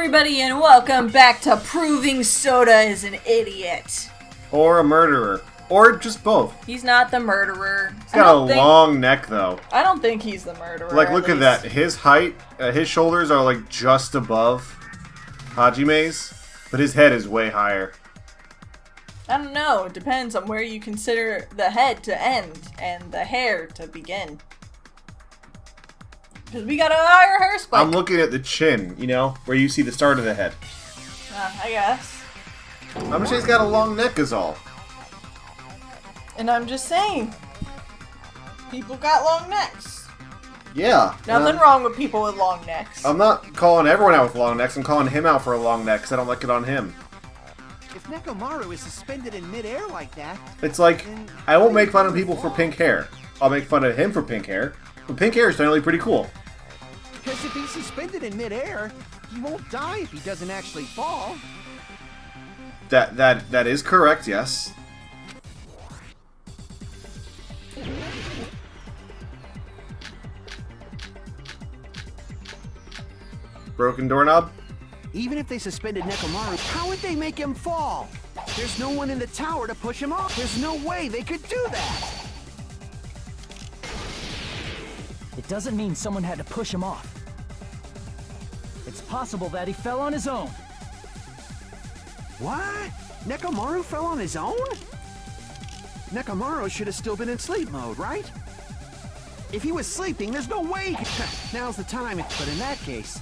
everybody, and welcome back to Proving Soda is an Idiot. Or a murderer. Or just both. He's not the murderer. He's got a long neck, though. I don't think he's the murderer. Like, look at that. His height, his shoulders are, like, just above Hajime's, but his head is way higher. I don't know. It depends on where you consider the head to end and the hair to begin. Because we got a higher hair spike. I'm looking at the chin, you know, where you see the start of the head. I guess. I'm just saying he's got a long neck is all. And I'm just saying, people got long necks. Yeah. Nothing wrong with people with long necks. I'm not calling everyone out with long necks. I'm calling him out for a long neck because I don't like it on him. If Nekomaru is suspended in midair like that... It's like, I won't make fun of people for pink hair. I'll make fun of him for pink hair. But pink hair is generally pretty cool. Because if he's suspended in midair, he won't die if he doesn't actually fall. That is correct, yes. Broken doorknob? Even if they suspended Nekomaru, how would they make him fall? There's no one in the tower to push him off. There's no way they could do that. It doesn't mean someone had to push him off. It's possible that he fell on his own. What? Nekomaru fell on his own? Nekomaru should have still been in sleep mode, right? If he was sleeping, there's no way. Now's the time. But in that case,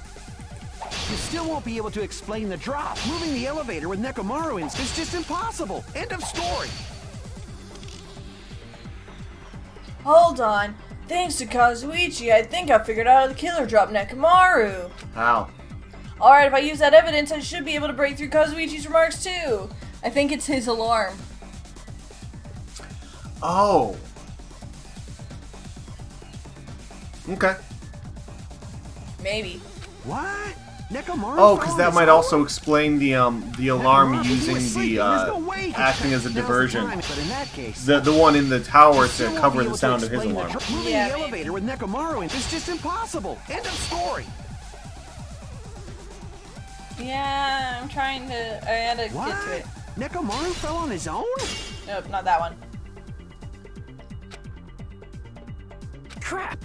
you still won't be able to explain the drop. Moving the elevator with Nekomaru in is just impossible. End of story. Hold on. Thanks to Kazuichi, I think I figured out how the killer dropped Nekomaru. How? Alright, if I use that evidence, I should be able to break through Kazuichi's remarks too. I think it's his alarm. Oh. Okay. Maybe. What? Nekomaru? Oh, because that might also explain the alarm using the acting as a diversion. But in that case, The one in the tower to cover the sound of his alarm. Moving the elevator with Nekomaru in is just impossible. End of story. Yeah, I'm trying to. I had to get to it. Nekomaru fell on his own? Nope, not that one. Crap.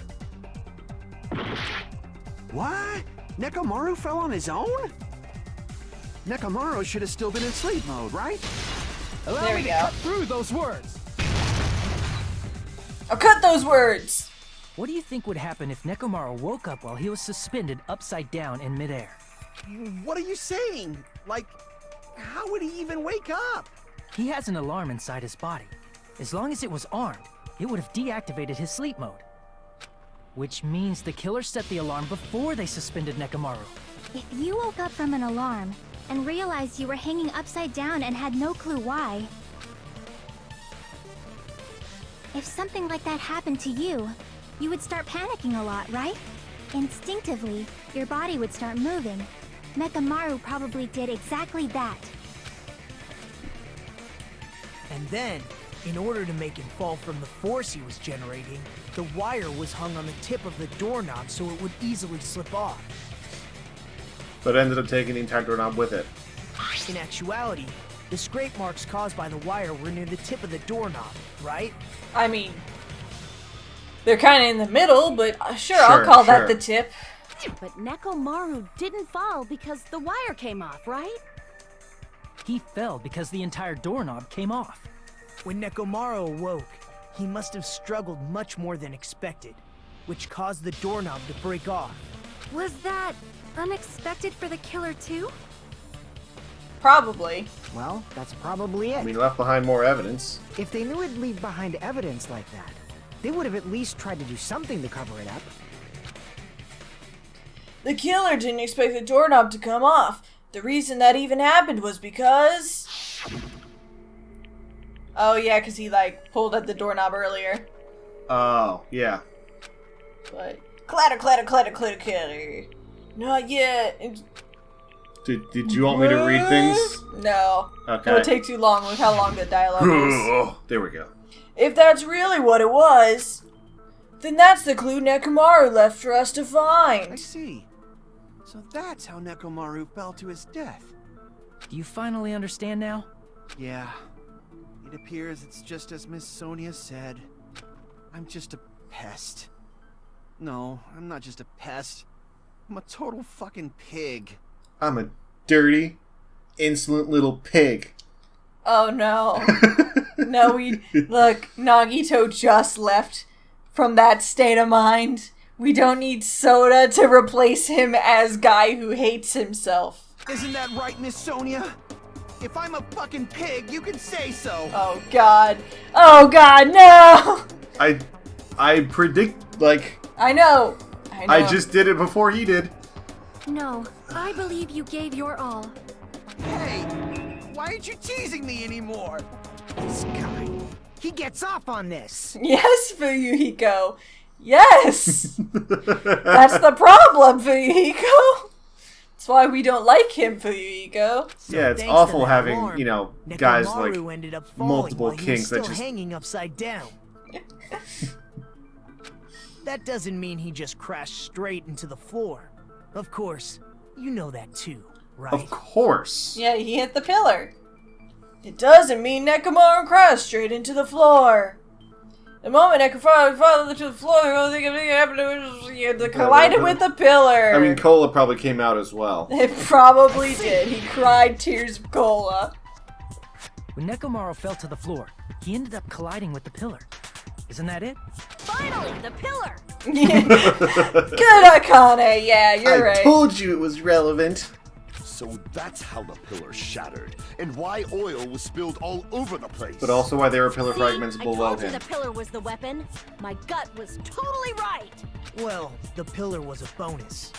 What? Nekomaru fell on his own? Nekomaru should have still been in sleep mode, right? There we go. Cut through those words. I'll cut those words! What do you think would happen if Nekomaru woke up while he was suspended upside down in midair? What are you saying? Like, how would he even wake up? He has an alarm inside his body. As long as it was armed, it would have deactivated his sleep mode. Which means the killer set the alarm before they suspended Nekomaru. If you woke up from an alarm and realized you were hanging upside down and had no clue why, if something like that happened to you, you would start panicking a lot, right? Instinctively, your body would start moving. Nekomaru probably did exactly that. And then, in order to make him fall from the force he was generating, the wire was hung on the tip of the doorknob so it would easily slip off. But ended up taking the entire doorknob with it. In actuality, the scrape marks caused by the wire were near the tip of the doorknob, right? I mean, they're kind of in the middle, but sure, I'll call that the tip. But Nekomaru didn't fall because the wire came off, right? He fell because the entire doorknob came off. When Nekomaru awoke, he must have struggled much more than expected, which caused the doorknob to break off. Was that unexpected for the killer too? Probably. Well, that's probably it. I mean, left behind more evidence. If they knew it'd leave behind evidence like that, they would have at least tried to do something to cover it up. The killer didn't expect the doorknob to come off. The reason that even happened was because... Oh yeah, because he like pulled at the doorknob earlier. Oh, yeah. But clatter, clatter, clatter, clatter, clatter. Not yet. Did you want me to read things? No. Okay. It would take too long with how long the dialogue is. There we go. If that's really what it was, then that's the clue Nekomaru left for us to I find. see. So that's how Nekomaru fell to his death. Do you finally understand now? Yeah. It appears it's just as Miss Sonia said. I'm just a pest. No, I'm not just a pest. I'm a total fucking pig. I'm a dirty, insolent little pig. Oh no. No, look, Nagito just left from that state of mind. We don't need Soda to replace him as guy who hates himself. Isn't that right, Miss Sonia? If I'm a fucking pig, you can say so. Oh god. Oh god, no! I predict, like... I know. I just did it before he did. No, I believe you gave your all. Hey, why aren't you teasing me anymore? This guy. He gets off on this. Yes, Fuyuhiko. Yes! That's the problem, Fuyuhiko. That's why we don't like him, Fuyuhiko. So Yeah, it's thanks awful to that having, alarm, you know, guys like Nekomaru ended up falling multiple while he was kinks that still just... hanging upside down. That doesn't mean he just crashed straight into the floor. Of course, you know that too, right? Of course. Yeah, he hit the pillar. It doesn't mean Nekomaru crashed straight into the floor. The moment Nekomaru fell to the floor, the only thing that happened was he had collided with the pillar. I mean, Cola probably came out as well. It probably did. He cried tears of cola. When Nekomaru fell to the floor, he ended up colliding with the pillar. Isn't that it? Finally, the pillar! Good, Akane. Yeah, you're right. I told you it was relevant. So that's how the pillar shattered, and why oil was spilled all over the place. But also why there were pillar See, fragments I below told you him. the pillar was the weapon. My gut was totally right. Well, the pillar was a bonus.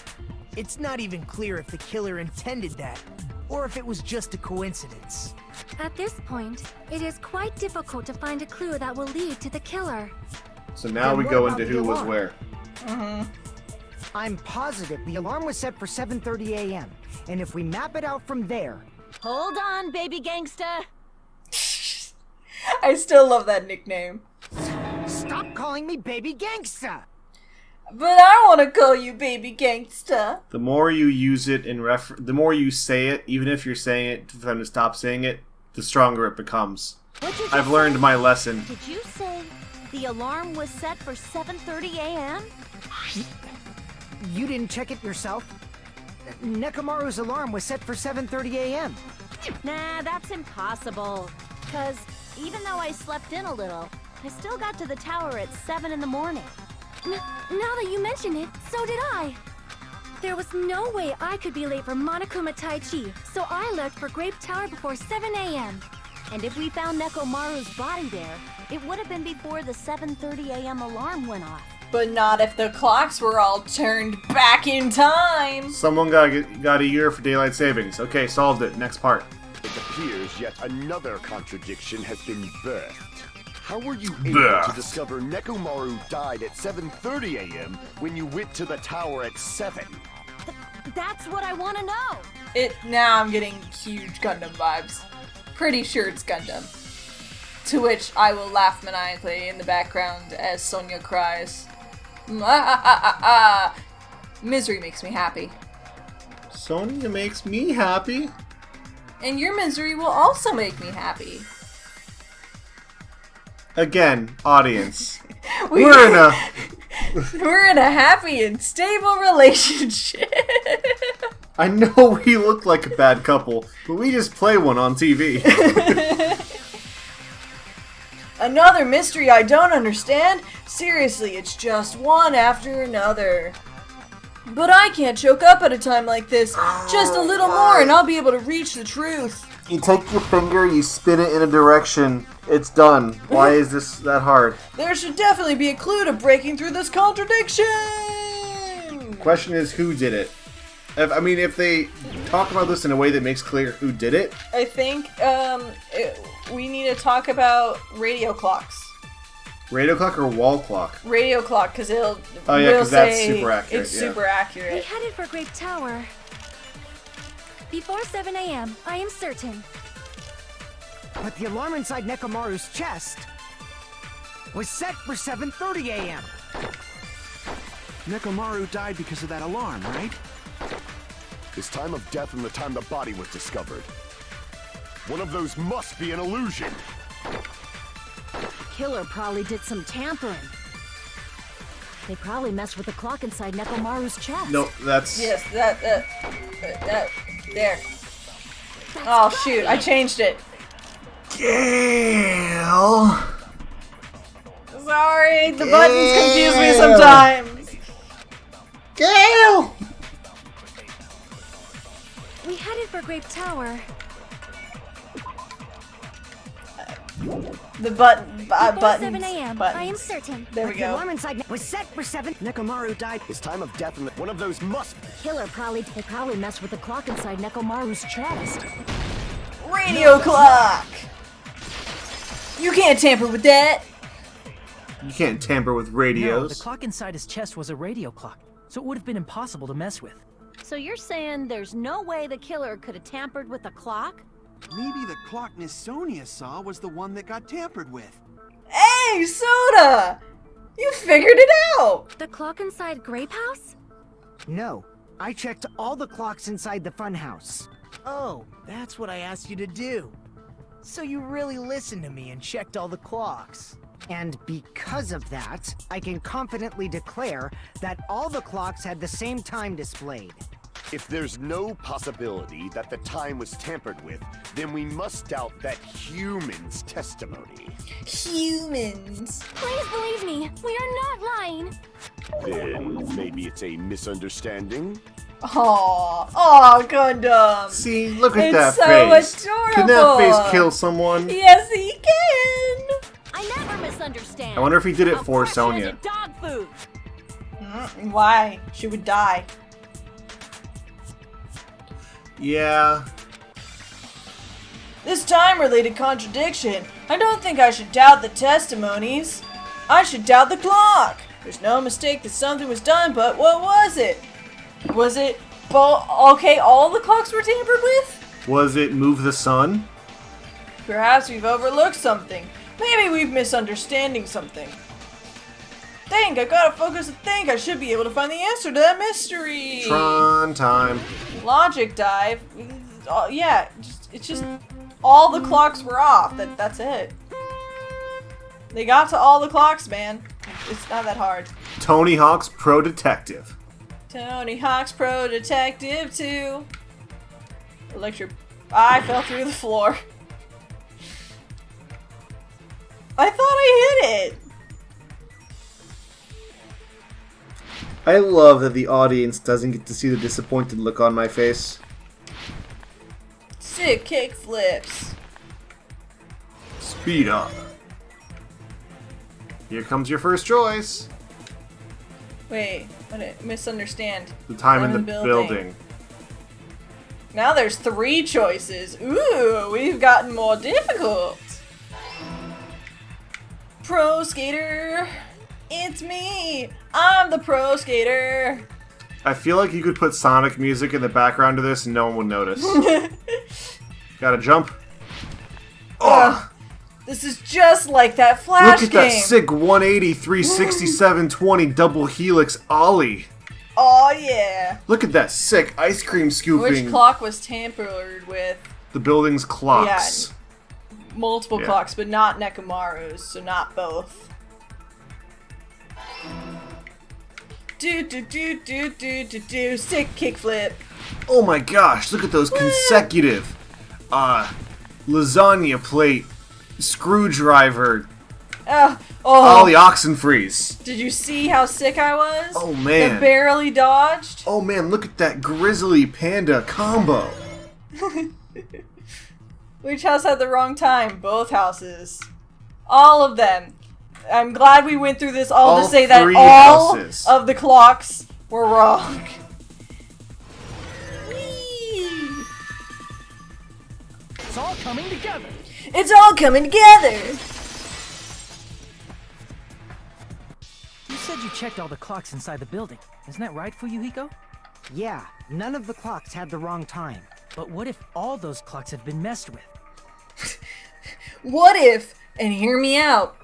It's not even clear if the killer intended that, or if it was just a coincidence. At this point, it is quite difficult to find a clue that will lead to the killer. So now Then we what go about into the who was alarm? where. I'm positive the alarm was set for 7:30 a.m. And if we map it out from there... Hold on, baby gangsta. I still love that nickname. Stop calling me Baby Gangsta! But I want to call you Baby Gangsta. The more you use it in the more you say it, even if you're saying it for them to stop saying it, the stronger it becomes. What'd you just I've learned say? my lesson. Did you say the alarm was set for 7:30 a.m.? You didn't check it yourself? Nekomaru's alarm was set for 7:30 a.m. Nah, that's impossible. Because even though I slept in a little, I still got to the tower at 7 in the morning. Now that you mention it, so did I. There was no way I could be late for Monokuma Tai Chi, so I left for Grape Tower before 7 a.m. And if we found Nekomaru's body there, it would have been before the 7:30 a.m. alarm went off. But not if the clocks were all turned back in time. Someone got a year for daylight savings. Okay, solved it. Next part. It appears yet another contradiction has been birthed. How were you able Birthed. to discover Nekomaru died at 7:30 a.m. when you went to the tower at 7? That's what I want to know. Now I'm getting huge Gundam vibes. Pretty sure it's Gundam. To which I will laugh maniacally in the background as Sonia cries. Misery makes me happy. Sonya makes me happy. And your misery will also make me happy. Again, audience. We're We're in a happy and stable relationship. I know we look like a bad couple, but we just play one on TV. Another mystery I don't understand? Seriously, it's just one after another. But I can't choke up at a time like this. Just a little more and I'll be able to reach the truth. You take your finger, you spin it in a direction, it's done. Why is this that hard? There should definitely be a clue to breaking through this contradiction! Question is, who did it? If they talk about this in a way that makes clear who did it, I think we need to talk about radio clocks. radio clock or wall clock? Radio clock, because it'll. Oh yeah, because that's super accurate. It's yeah. super We accurate. headed for Grape Tower. Before 7 a.m., I am certain. But the alarm inside Nekomaru's chest was set for 7:30 a.m. Nekomaru died because of that alarm, right? Is time of death and the time the body was discovered. One of those must be an illusion. Killer probably did some tampering. They probably messed with the clock inside Nekomaru's chest. No, that's... Yes, that, there. Oh, shoot, I changed it. Gale! Sorry, the buttons confuse me sometimes. Gale! We headed for Grape Tower. The button, Before buttons. 7 a.m. Buttons. I am certain. There we The go. alarm inside was set for 7. Nekomaru died. Is time of death and one of those must be. Killer they probably messed with the clock inside Nekomaru's chest. Radio clock! You can't tamper with that! You can't tamper with No, radios. the clock inside his chest was a radio clock, so it would have been impossible to mess with. So you're saying there's no way the killer could have tampered with the clock? Maybe the clock Miss Sonia saw was the one that got tampered with. Hey, Soda! You figured it out! The clock inside Grape House? No, I checked all the clocks inside the funhouse. Oh, that's what I asked you to do. So you really listened to me and checked all the clocks. And because of that, I can confidently declare that all the clocks had the same time displayed. If there's no possibility that the time was tampered with, then we must doubt that human's testimony. Humans. Please believe me, we are not lying. Then maybe it's a misunderstanding? Aw, Gundam. See, look at It's that so face. adorable. Can that face kill someone? Yes, he can. I never misunderstand. I wonder if he did it How for fresh Sonya. is dog food. Why? She would die. Yeah. This time-related contradiction. I don't think I should doubt the testimonies. I should doubt the clock. There's no mistake that something was done, but what was it? Was it... okay, all the clocks were tampered with? Was it Move the Sun? Perhaps we've overlooked something. Maybe we've misunderstanding something. Think, I gotta focus and think. I should be able to find the answer to that mystery. Tron time. Logic dive. Yeah, it's just all the clocks were off. That's it. They got to all the clocks, man. It's not that hard. Tony Hawk's Pro Detective. Tony Hawk's Pro Detective 2. I fell through the floor. I thought I hit it. I love that the audience doesn't get to see the disappointed look on my face. Sick kick flips. Speed up. Here comes your first choice. Wait, I didn't misunderstand. The time in the building. Now there's 3 choices. Ooh, we've gotten more difficult. Pro skater. It's me. I'm the pro skater. I feel like you could put Sonic music in the background of this and no one would notice. Gotta jump. Oh! This is just like that Flash Look at game. that sick 180, 367, 20 double helix ollie. Oh yeah. Look at that sick ice cream scooping. Which clock was tampered with? The building's clocks. Multiple clocks, but not Nekomaru's, so not both. Do, sick kickflip. Oh my gosh, look at those consecutive lasagna plate, screwdriver, ollie oxen freeze. Did you see how sick I was? Oh man. The barely dodged. Oh man, look at that grizzly panda combo. Which house had the wrong time? Both houses. All of them. I'm glad we went through this all to say that all houses. Of the clocks were wrong. Whee! It's all coming together. It's all coming together. You said you checked all the clocks inside the building. Isn't that right, Fuyuhiko? Yeah, none of the clocks had the wrong time. But what if all those clocks have been messed with? What if, and hear me out,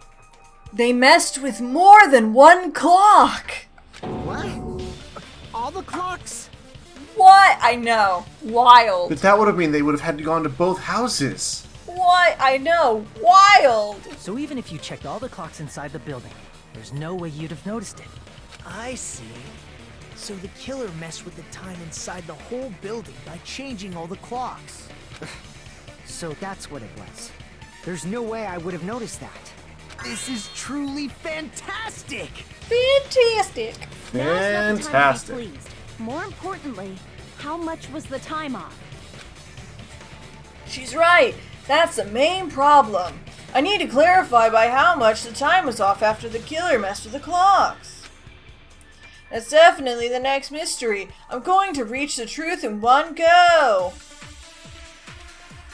they messed with more than one clock? What? All the clocks? What? I know. Wild. But that would have mean they would have had to gone to both houses. What? I know. Wild. So even if you checked all the clocks inside the building, there's no way you'd have noticed it. I see. So the killer messed with the time inside the whole building by changing all the clocks. So that's what it was. There's no way I would have noticed that. This is truly fantastic! Fantastic. Now's not the time to Fantastic. be pleased. More importantly, how much was the time off? She's right. That's the main problem. I need to clarify by how much the time was off after the killer messed with the clocks. That's definitely the next mystery. I'm going to reach the truth in one go.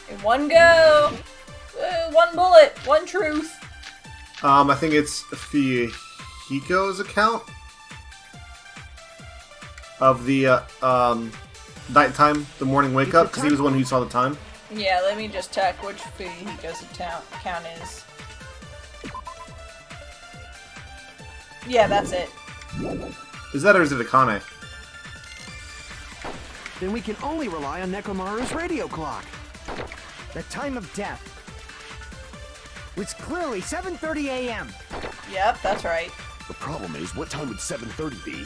In one go. One bullet. One truth. I think it's Fuyahiko's account of the nighttime, the morning wake up, because he was the one who saw the time. Yeah, let me just check which Fuyahiko's account is. Yeah, that's it. Is that or is it Akane? Then we can only rely on Nekomaru's radio clock. The time of death was clearly 7:30 a.m. Yep, that's right. The problem is, what time would 7:30 be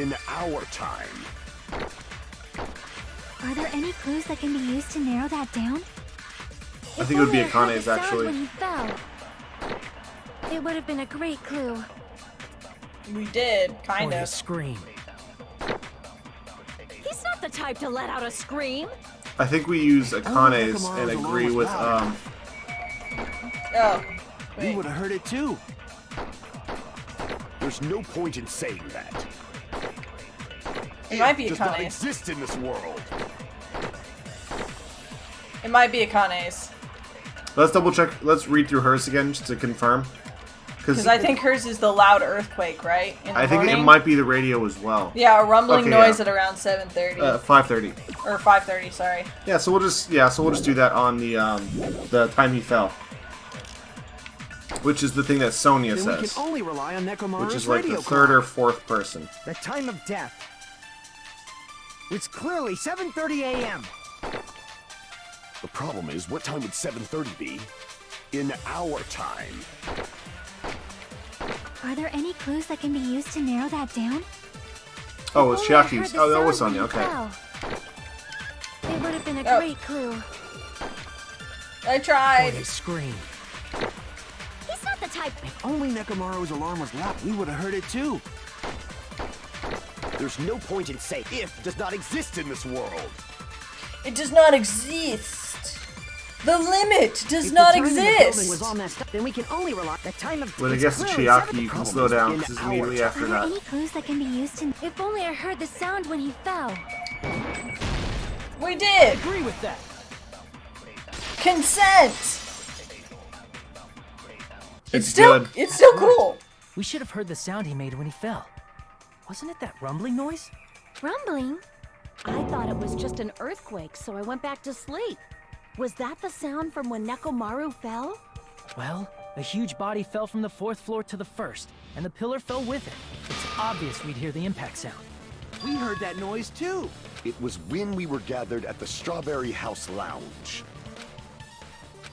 in our time? Are there any clues that can be used to narrow that down? I think it would be Akane's, actually. When he fell. It would have been a great clue. We did, kind Or a of. scream. He's not the type to let out a scream. I think we use Akane's and agree with Oh, We wait. would have heard it too. There's no point in saying that. It might be Does not Akane's. exist in this world. It might be Akane's. Let's double check. Let's read through hers again just to confirm. Because I think hers is the loud earthquake, right? In the I think it morning? might be the radio as well. Yeah, a rumbling Okay, noise yeah. at around 7:30 5:30. or 5:30. Sorry. Yeah, so we'll just do that on the time he fell, which is the thing that Sonya Then we says, can only rely on Nekomaru's which is like radio the third clock. or fourth person. The time of death was clearly 7:30 a.m. The problem is, what time would 7:30 be in our time? Are there any clues that can be used to narrow that down? Oh, it's If only I heard Chiaki's. the Oh, that was sound Sonya. when he Okay. fell. It would have been a Oh. great clue. I Or tried. a scream. He's not the type. If only Nekomaru's alarm was loud, we would have heard it too. There's no point in saying if does not exist in this world. It does not exist. The limit does If not the time in the building was exist. all messed up, then we can only rely. The time of But I it's guess the clearly Chiaki, you can problem slow is down in because it's our immediately time. after Are there that. any clues that can be used to... If only I heard the sound when he fell. We did. Agree with that. Consent. It's still good. It's still cool. We should have heard the sound he made when he fell. Wasn't it that rumbling noise? Rumbling? I thought it was just an earthquake, so I went back to sleep. Was that the sound from when Nekomaru fell? Well, a huge body fell from the 4th floor to the 1st, and the pillar fell with it. It's obvious we'd hear the impact sound. We heard that noise too. It was when we were gathered at the Strawberry House Lounge.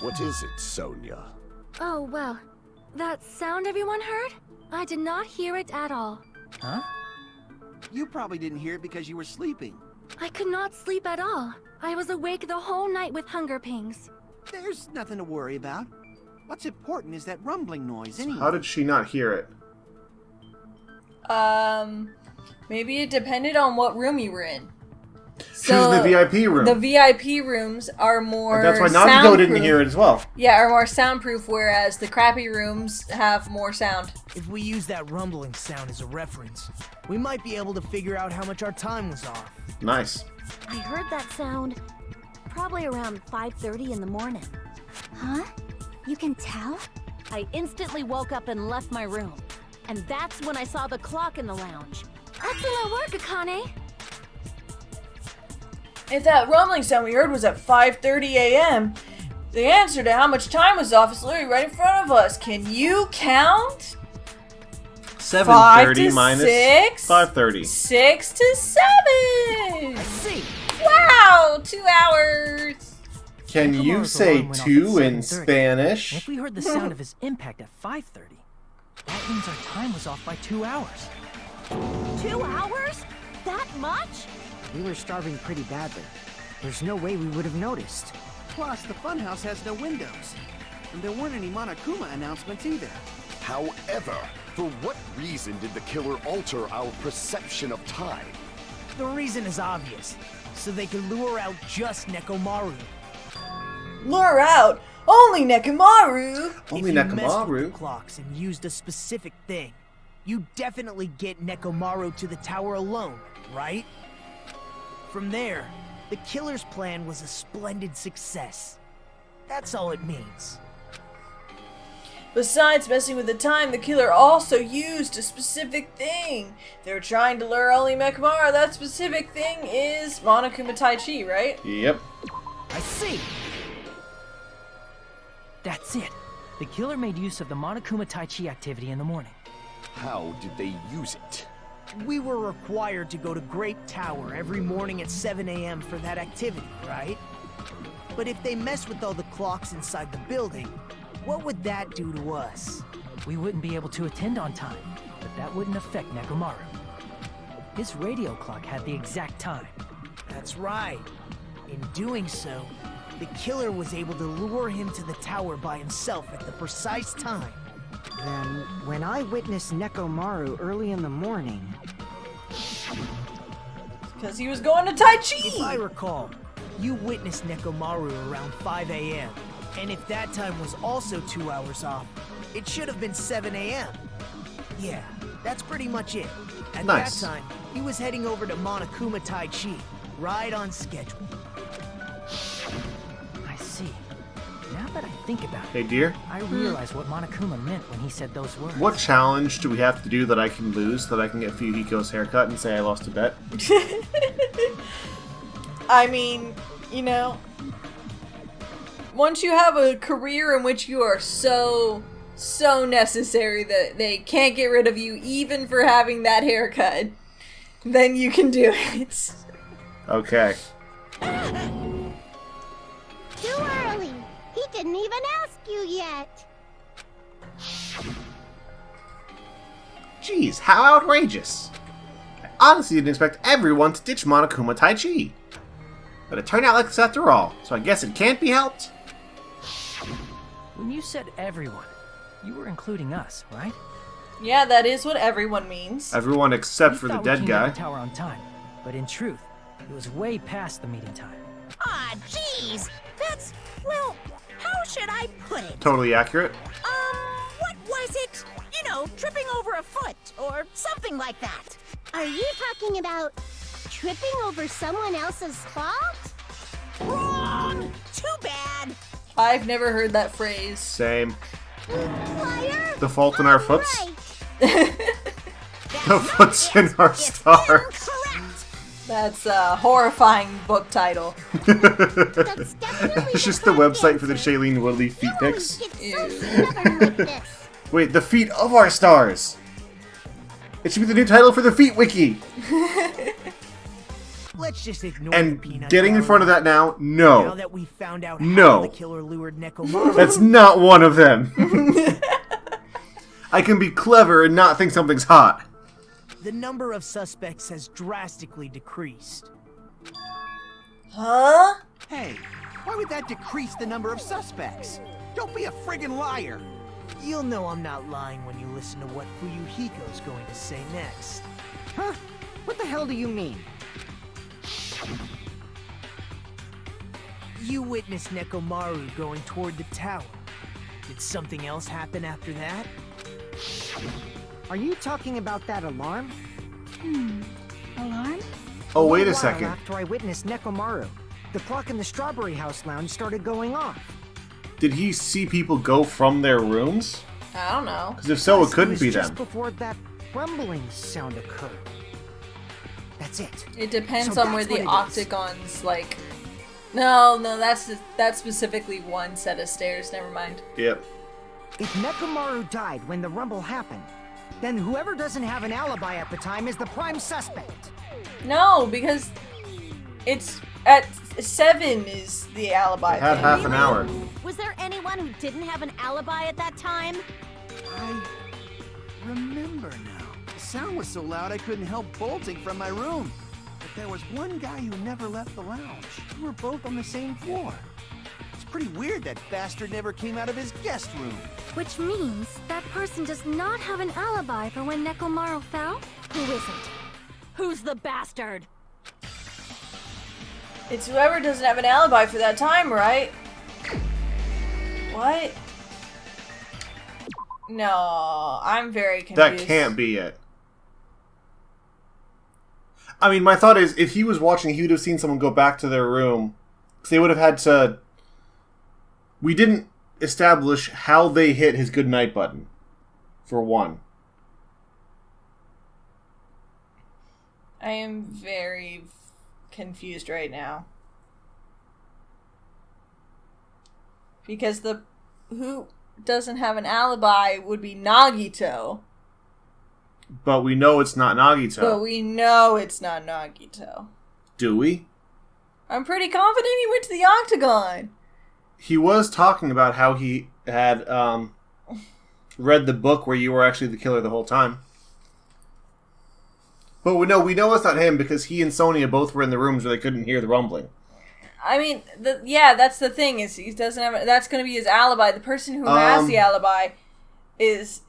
What is it, Sonya? Oh, well. That sound everyone heard? I did not hear it at all. Huh? You probably didn't hear it because you were sleeping. I could not sleep at all. I was awake the whole night with hunger pangs. There's nothing to worry about. What's important is that rumbling noise anyway. How did she not hear it? Maybe it depended on what room you were in. She was in the VIP room. The VIP rooms are more That's why Nagito didn't soundproof. hear it as well. Yeah, are more soundproof, whereas the crappy rooms have more sound. If we use that rumbling sound as a reference, we might be able to figure out how much our time was off. Nice. I heard that sound probably around 5:30 in the morning. Huh? You can tell? I instantly woke up and left my room. And that's when I saw the clock in the lounge. Excellent work, Akane! If that rumbling sound we heard was at 5:30 a.m., the answer to how much time was off is literally right in front of us. Can you count? 7:30 to minus 6? 5:30. 6 to 7! I see. Wow! 2 hours! Can you Nekomaru's say alarm went off at 2 in 7:30. Spanish? And if we heard the sound of his impact at 5:30, that means our time was off by 2 hours. 2 hours? That much? We were starving pretty badly. There's no way we would have noticed. Plus, the funhouse has no windows. And there weren't any Monokuma announcements either. However, for what reason did the killer alter our perception of time? The reason is obvious. So they could lure out just Nekomaru. Lure out! Only Nekomaru! Only If you messed with Nekomaru? the clocks and used a specific thing, you definitely get Nekomaru to the tower alone, right? From there, the killer's plan was a splendid success. That's all it means. Besides messing with the time, the killer also used a specific thing. They're trying to lure only Nekomaru. That specific thing is Monokuma Tai Chi, right? Yep. I see. That's it. The killer made use of the Monokuma Tai Chi activity in the morning. How did they use it? We were required to go to Grape Tower every morning at 7 a.m. for that activity, right? But if they mess with all the clocks inside the building, what would that do to us? We wouldn't be able to attend on time, but that wouldn't affect Nekomaru. His radio clock had the exact time. That's right. In doing so, the killer was able to lure him to the tower by himself at the precise time. Then, when I witnessed Nekomaru early in the morning, Because he was going to Tai If I Chi! recall, you witnessed Nekomaru around 5 a.m. And if that time was also 2 hours off, it should have been 7 a.m. Yeah, that's pretty much it. At Nice. that time, he was heading over to Monokuma Tai Chi, right on schedule. I see. Now that I think about it, Hey, dear. I realize what Monokuma meant when he said those words. What challenge do we have to do that I can lose, that I can get Fuyuhiko's haircut and say I lost a bet? I mean, you know, once you have a career in which you are so necessary that they can't get rid of you even for having that haircut, then you can do it. Okay. Too early. He didn't even ask you yet. Jeez, how outrageous. I honestly didn't expect everyone to ditch Monokuma Tai Chi. But it turned out like this after all, so I guess it can't be helped. When you said everyone, you were including us, right? Yeah, that is what everyone means. Everyone except We for the thought we dead came guy. to the tower on time, but in truth, it was way past the meeting time. Ah, jeez. That's, well, how should I put it? Totally accurate. What was it? You know, tripping over a foot or something like that. Are you talking about tripping over someone else's fault? Wrong! Too bad. I've never heard that phrase. Same. Liar! The fault in our foots? Right. The foot's in our stars. Incorrect. That's a horrifying book title. That's definitely It's just the the correct website for the answer. Shailene Woodley feet You always pics. get so stubborn like this. Wait, the feet of our stars! It should be the new title for the Feet Wiki! Let's just ignore the And peanut getting in front of that now, Now no. that we found out No. how the killer lured Nekomaru, That's not one of them. I can be clever and not think something's hot. the number of suspects has drastically decreased. Huh? Hey, why would that decrease the number of suspects? Don't be a friggin' liar. You'll know I'm not lying when you listen to what Fuyuhiko's going to say next. huh? What the hell do you mean? You witnessed Nekomaru going toward the tower. Did something else happen after that? Are you talking about that alarm? Alarm? Oh, wait a little while second. After I witnessed Nekomaru, the clock in the Strawberry House lounge started going off. Did he see people go from their rooms? I don't know. Because if so, it Plus, couldn't was be just them. before that rumbling sound occurred. That's it. It depends So on where that's the what it is. octagons, like... No, that's specifically one set of stairs. Never mind. Yep. If Nekomaru died when the rumble happened, Then whoever doesn't have an alibi at the time is the prime suspect. No, because it's at 7 is the alibi. They had thing. half an hour. Was there anyone who didn't have an alibi at that time? I remember now. The sound was so loud I couldn't help bolting from my room. But there was one guy who never left the lounge. We were both on the same floor. It's pretty weird that bastard never came out of his guest room. Which means that person does not have an alibi for when Nekomaru fell? Who isn't? Who's the bastard? It's whoever doesn't have an alibi for that time, right? What? No, I'm very confused. That can't be it. I mean, my thought is, if he was watching, he would have seen someone go back to their room. Because they would have had to... We didn't establish how they hit his good night button, for one. I am very confused right now. Because the... Who doesn't have an alibi would be Nagito. But we know it's not Nagito. But we know it's not Nagito. Do we? I'm pretty confident he went to the Octagon. He was talking about how he had read the book where you were actually the killer the whole time. But we know it's not him because he and Sonya both were in the rooms where they couldn't hear the rumbling. I mean, that's the thing, is he doesn't have... That's going to be his alibi. The person who has the alibi is...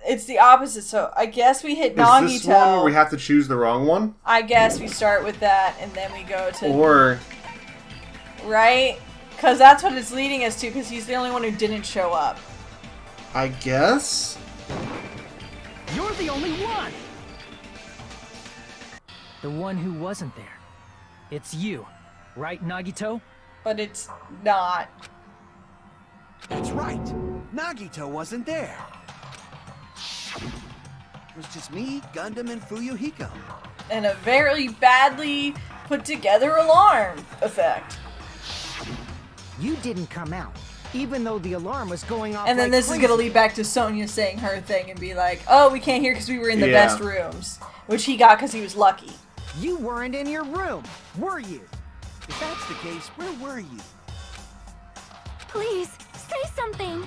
It's the opposite, so I guess we hit Nagito. Is this one where we have to choose the wrong one? I guess we start with that, and then we go to... Or... Right? Because that's what it's leading us to, because he's the only one who didn't show up. I guess? You're the only one! The one who wasn't there. It's you, right, Nagito? But it's not. That's right. Nagito wasn't there. It was just me, Gundam, and Fuyuhiko. And a very badly put together alarm effect. You didn't come out, even though the alarm was going off. And then like this crazy. is going to lead back to Sonya saying her thing and be like, oh, we can't hear because we were in the best rooms. Which he got because he was lucky. You weren't in your room, were you? If that's the case, where were you? Please, say something.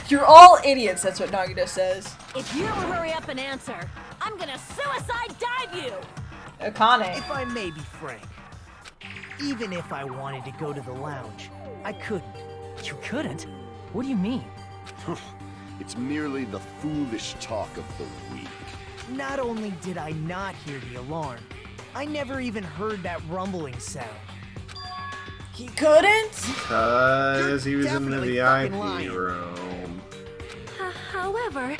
You're all idiots, that's what Nagito says. If you don't hurry up and answer, I'm gonna suicide dive you! Akane. If I may be frank, even if I wanted to go to the lounge, I couldn't. You couldn't? What do you mean? It's merely the foolish talk of the weak. Not only did I not hear the alarm, I never even heard that rumbling sound. He couldn't? Because he was in the Definitely VIP fucking lying. room. However,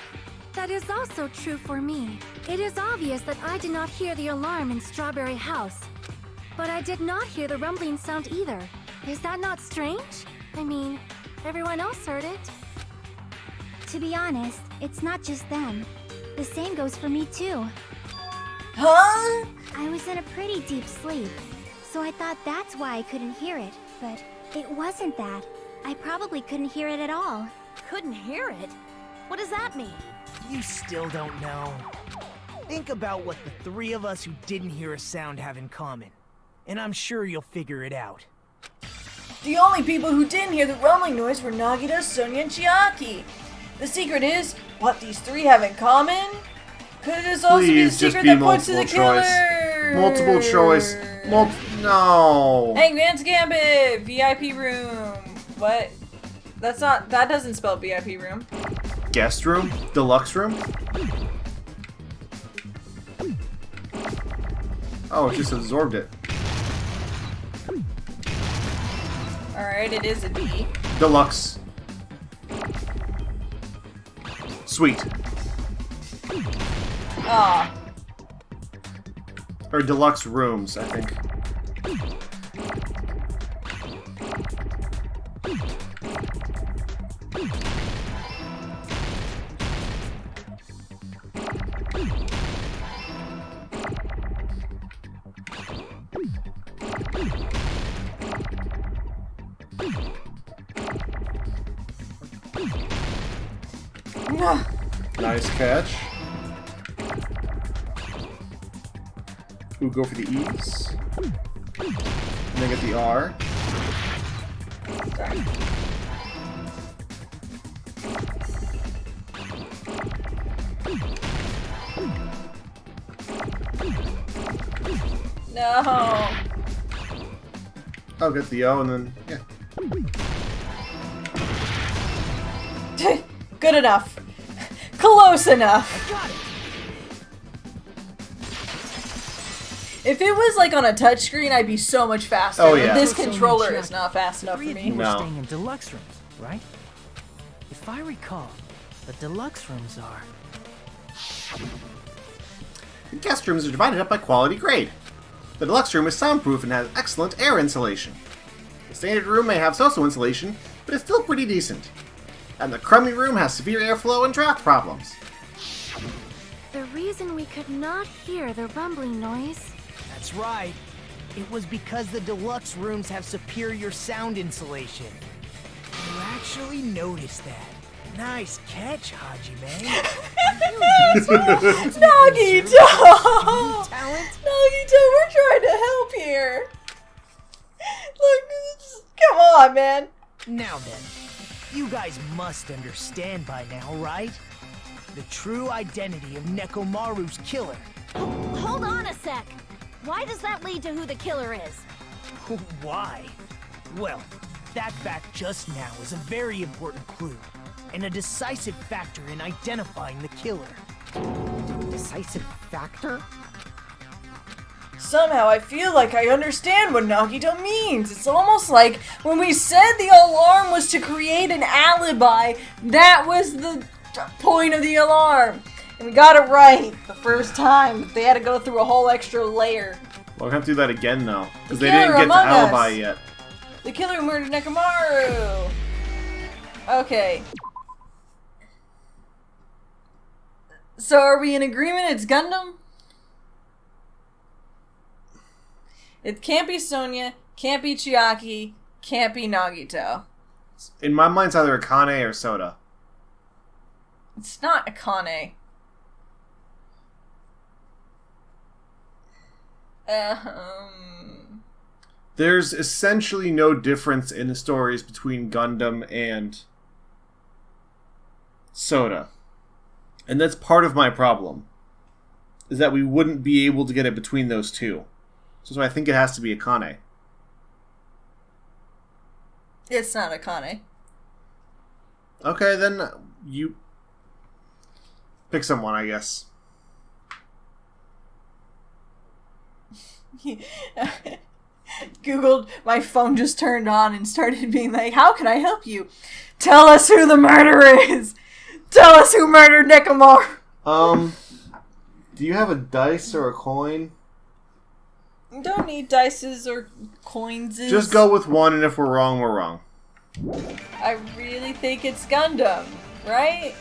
that is also true for me. It is obvious that I did not hear the alarm in Strawberry House. But I did not hear the rumbling sound either. Is that not strange? I mean, everyone else heard it. To be honest, it's not just them. The same goes for me too. Huh? I was in a pretty deep sleep, so I thought that's why I couldn't hear it. But it wasn't that. I probably couldn't hear it at all. Couldn't hear it? What does that mean? You still don't know. Think about what the three of us who didn't hear a sound have in common, and I'm sure you'll figure it out. The only people who didn't hear the rumbling noise were Nagito, Sonya, and Chiaki. The secret is what these three have in common. Could it also be the Please, just secret be that points to the multiple choice. killer? Multiple choice. No. Hangman's Gambit, VIP room. What? That doesn't spell VIP room. Guest room? Deluxe room? Oh, it just absorbed it. Alright, it is a D. Deluxe. Sweet. Ah. Or deluxe rooms, I think. Nice catch. Ooh, go for the E's. And then get the R. Sorry. No. Oh, get the O and then, yeah. Good enough. Close enough. If it was like on a touchscreen, I'd be so much faster. Oh, yeah. But this controller is not fast enough for You me. were No. staying in deluxe rooms, right? If I recall, the deluxe rooms are... The guest rooms are divided up by quality grade. The deluxe room is soundproof and has excellent air insulation. The standard room may have so-so insulation, but it's still pretty decent. And the crummy room has severe airflow and draft problems. The reason we could not hear the rumbling noise. That's right. It was because the deluxe rooms have superior sound insulation. You actually noticed that. Nice catch, Hajime. Nagito! Talent? Nagito, we're trying to help here. Look, just, come on, man. Now then, you guys must understand by now, right? The true identity of Nekomaru's killer. Hold on a sec. Why does that lead to who the killer is? Why? Well, that fact just now is a very important clue, and a decisive factor in identifying the killer. Decisive factor? Somehow I feel like I understand what Nagito means. It's almost like when we said the alarm was to create an alibi, that was the point of the alarm. And we got it right the first time, but they had to go through a whole extra layer. Well, we have to do that again, though. Because The they didn't killer get to among alibi us. yet. The killer who murdered Nekomaru! Okay. So are we in agreement it's Gundam? It can't be Sonya, can't be Chiaki, can't be Nagito. In my mind, it's either Akane or Soda. It's not Akane. There's essentially no difference in the stories between Gundam and Soda. And that's part of my problem. Is that we wouldn't be able to get it between those two. So I think it has to be Akane. It's not Akane. Okay, then you pick someone, I guess. Googled, my phone just turned on and started being like, how can I help you? Tell us who the murderer is! Tell us who murdered Nekomaru! Do you have a dice or a coin? You don't need dices or coins. Just go with one, and if we're wrong, we're wrong. I really think it's Gundam, right?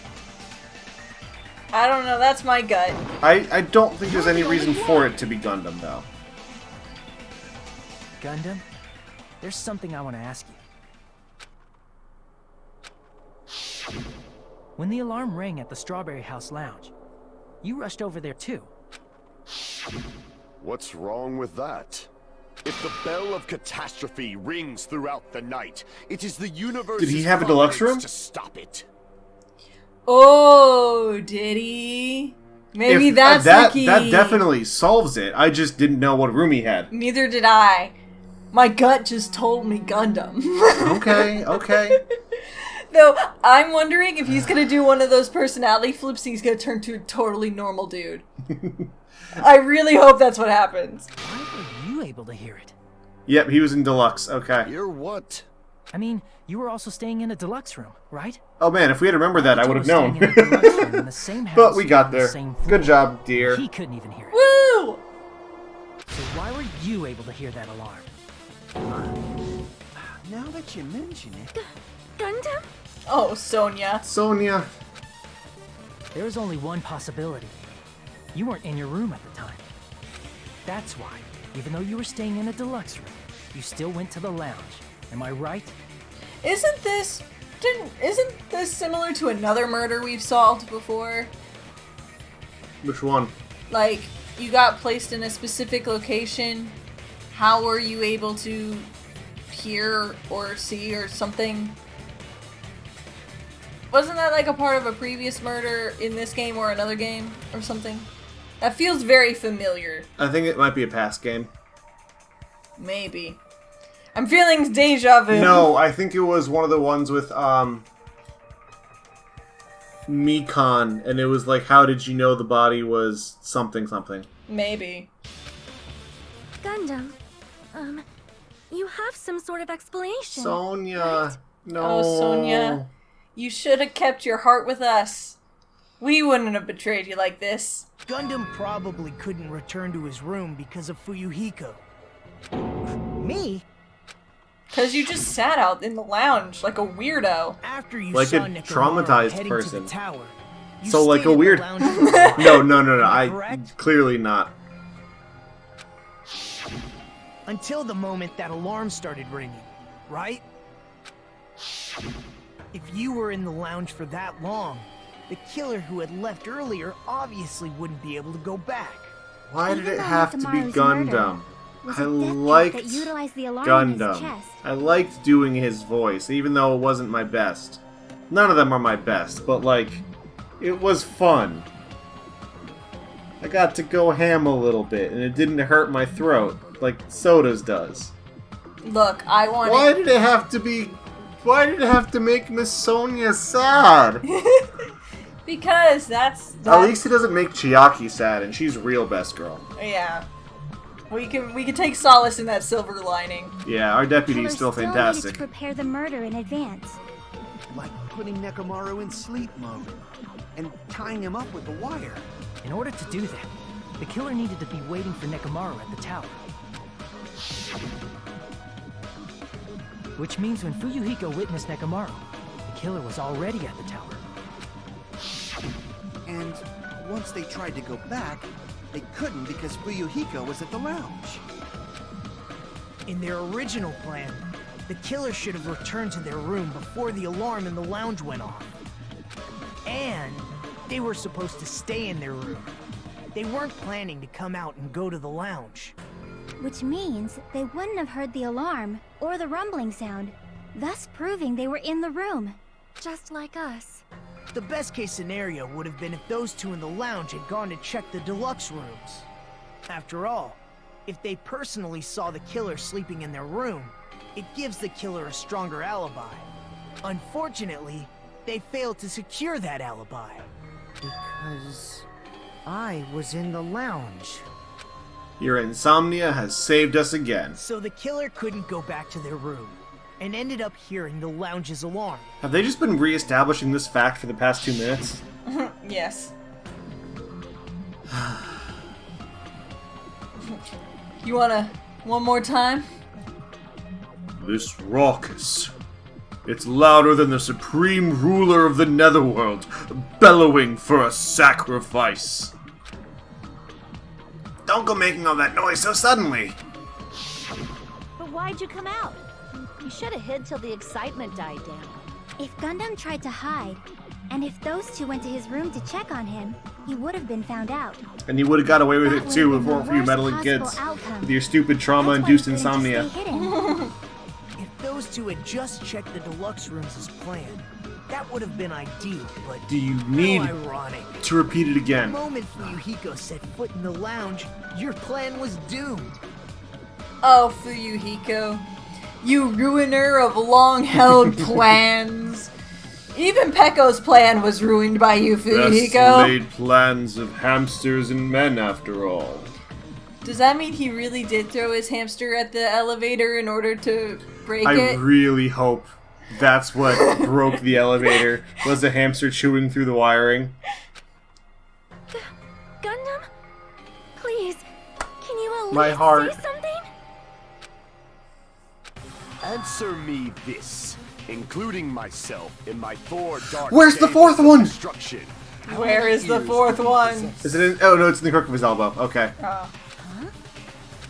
I don't know, that's my gut. I don't think there's any reason for it to be Gundam, though. Gundam, there's something I want to ask you. When the alarm rang at the Strawberry House Lounge, you rushed over there too. What's wrong with that? If the bell of catastrophe rings throughout the night, it is the universe's Did he have a deluxe room? to stop it. Oh, did he? Maybe If, that's that, the key. That definitely solves it. I just didn't know what room he had. Neither did I. My gut just told me Gundam. Okay. Though, I'm wondering if he's gonna do one of those personality flips and he's gonna turn to a totally normal dude. I really hope that's what happens. Why were you able to hear it? Yep, he was in deluxe. Okay. You're what? I mean, you were also staying in a deluxe room, right? Oh man, if we had remembered that, I would have Staying known. in a deluxe room in the same house But we got on the there. same floor. Good job, dear. He couldn't even hear it. Woo! So why were you able to hear that alarm? Now that you mention it, Gundam? Oh, Sonya. Sonya. There was only one possibility. You weren't in your room at the time. That's why, even though you were staying in a deluxe room, you still went to the lounge. Am I right? Isn't this Isn't this similar to another murder we've solved before? Which one? Like, you got placed in a specific location. How were you able to hear or see or something? Wasn't that like a part of a previous murder in this game or another game or something? That feels very familiar. I think it might be a past game. Maybe. I'm feeling deja vu. No, I think it was one of the ones with Mikon, and it was like, how did you know the body was something something? Maybe. Gundam, you have some sort of explanation. Sonia, right? no. Oh, Sonia, you should have kept your heart with us. We wouldn't have betrayed you like this. Gundam probably couldn't return to his room because of Fuyuhiko. Me? Because you just sat out in the lounge like a weirdo. After you Like saw a Nekomaru traumatized heading person. to the tower, you So like stayed a in the weird... lounge for a while. No, I Correct? clearly not. Until the moment that alarm started ringing, right? If you were in the lounge for that long, the killer who had left earlier obviously wouldn't be able to go back. Why did Even it though have to be Nekomaru's murder Gundam? was I a death liked that utilized the alarm in his Gundam. chest. I liked doing his voice, even though it wasn't my best. None of them are my best, but like, it was fun. I got to go ham a little bit, and it didn't hurt my throat, like Soda's does. Look, I want Why did it have to be... Why did it have to make Miss Sonia sad? Because that's At least it doesn't make Chiaki sad, and she's real best girl. Yeah. We can take solace in that silver lining. Yeah, our deputy is still Killer fantastic. needed to prepare the murder in advance. Like putting Nekomaru in sleep mode and tying him up with the wire. In order to do that, the killer needed to be waiting for Nekomaru at the tower. Which means when Fuyuhiko witnessed Nekomaru, the killer was already at the tower. And once they tried to go back, they couldn't because Fuyuhiko was at the lounge. In their original plan, the killer should have returned to their room before the alarm in the lounge went off. And they were supposed to stay in their room. They weren't planning to come out and go to the lounge. Which means they wouldn't have heard the alarm or the rumbling sound, thus proving they were in the room, just like us. The best case scenario would have been if those two in the lounge had gone to check the deluxe rooms. After all, if they personally saw the killer sleeping in their room, it gives the killer a stronger alibi. Unfortunately, they failed to secure that alibi. Because I was in the lounge. Your insomnia has saved us again. So the killer couldn't go back to their room, and ended up hearing the lounge's alarm. Have they just been re-establishing this fact for the past 2 minutes? Yes. You wanna one more time? This raucous. It's louder than the supreme ruler of the netherworld, bellowing for a sacrifice. Don't go making all that noise so suddenly. But why'd you come out? You should have hid till the excitement died down. If Gundam tried to hide, and if those two went to his room to check on him, he would have been found out. And you would have got away with That it would too have if been it weren't the for you worst meddling possible kids. outcome. With your stupid trauma-induced That's why he insomnia. couldn't just stay hidden. If those two had just checked the deluxe rooms as planned, that would have been ideal, but Do you need how ironic. to repeat it The again? moment Fuyuhiko set foot in the lounge, your plan was doomed. Oh, Fuyuhiko. You ruiner of long-held plans. Even Pekko's plan was ruined by you, Best Fuyuhiko. laid plans of hamsters and men, after all. Does that mean he really did throw his hamster at the elevator in order to break I it? really hope that's what broke the elevator, was a hamster chewing through the wiring. Gundam? Please, can you at least My heart. say something? Answer me this, including myself in my 4 dark Where's the days fourth of one? destruction. Where is the fourth one? Is it in? Oh no, it's in the crook of his elbow. Okay.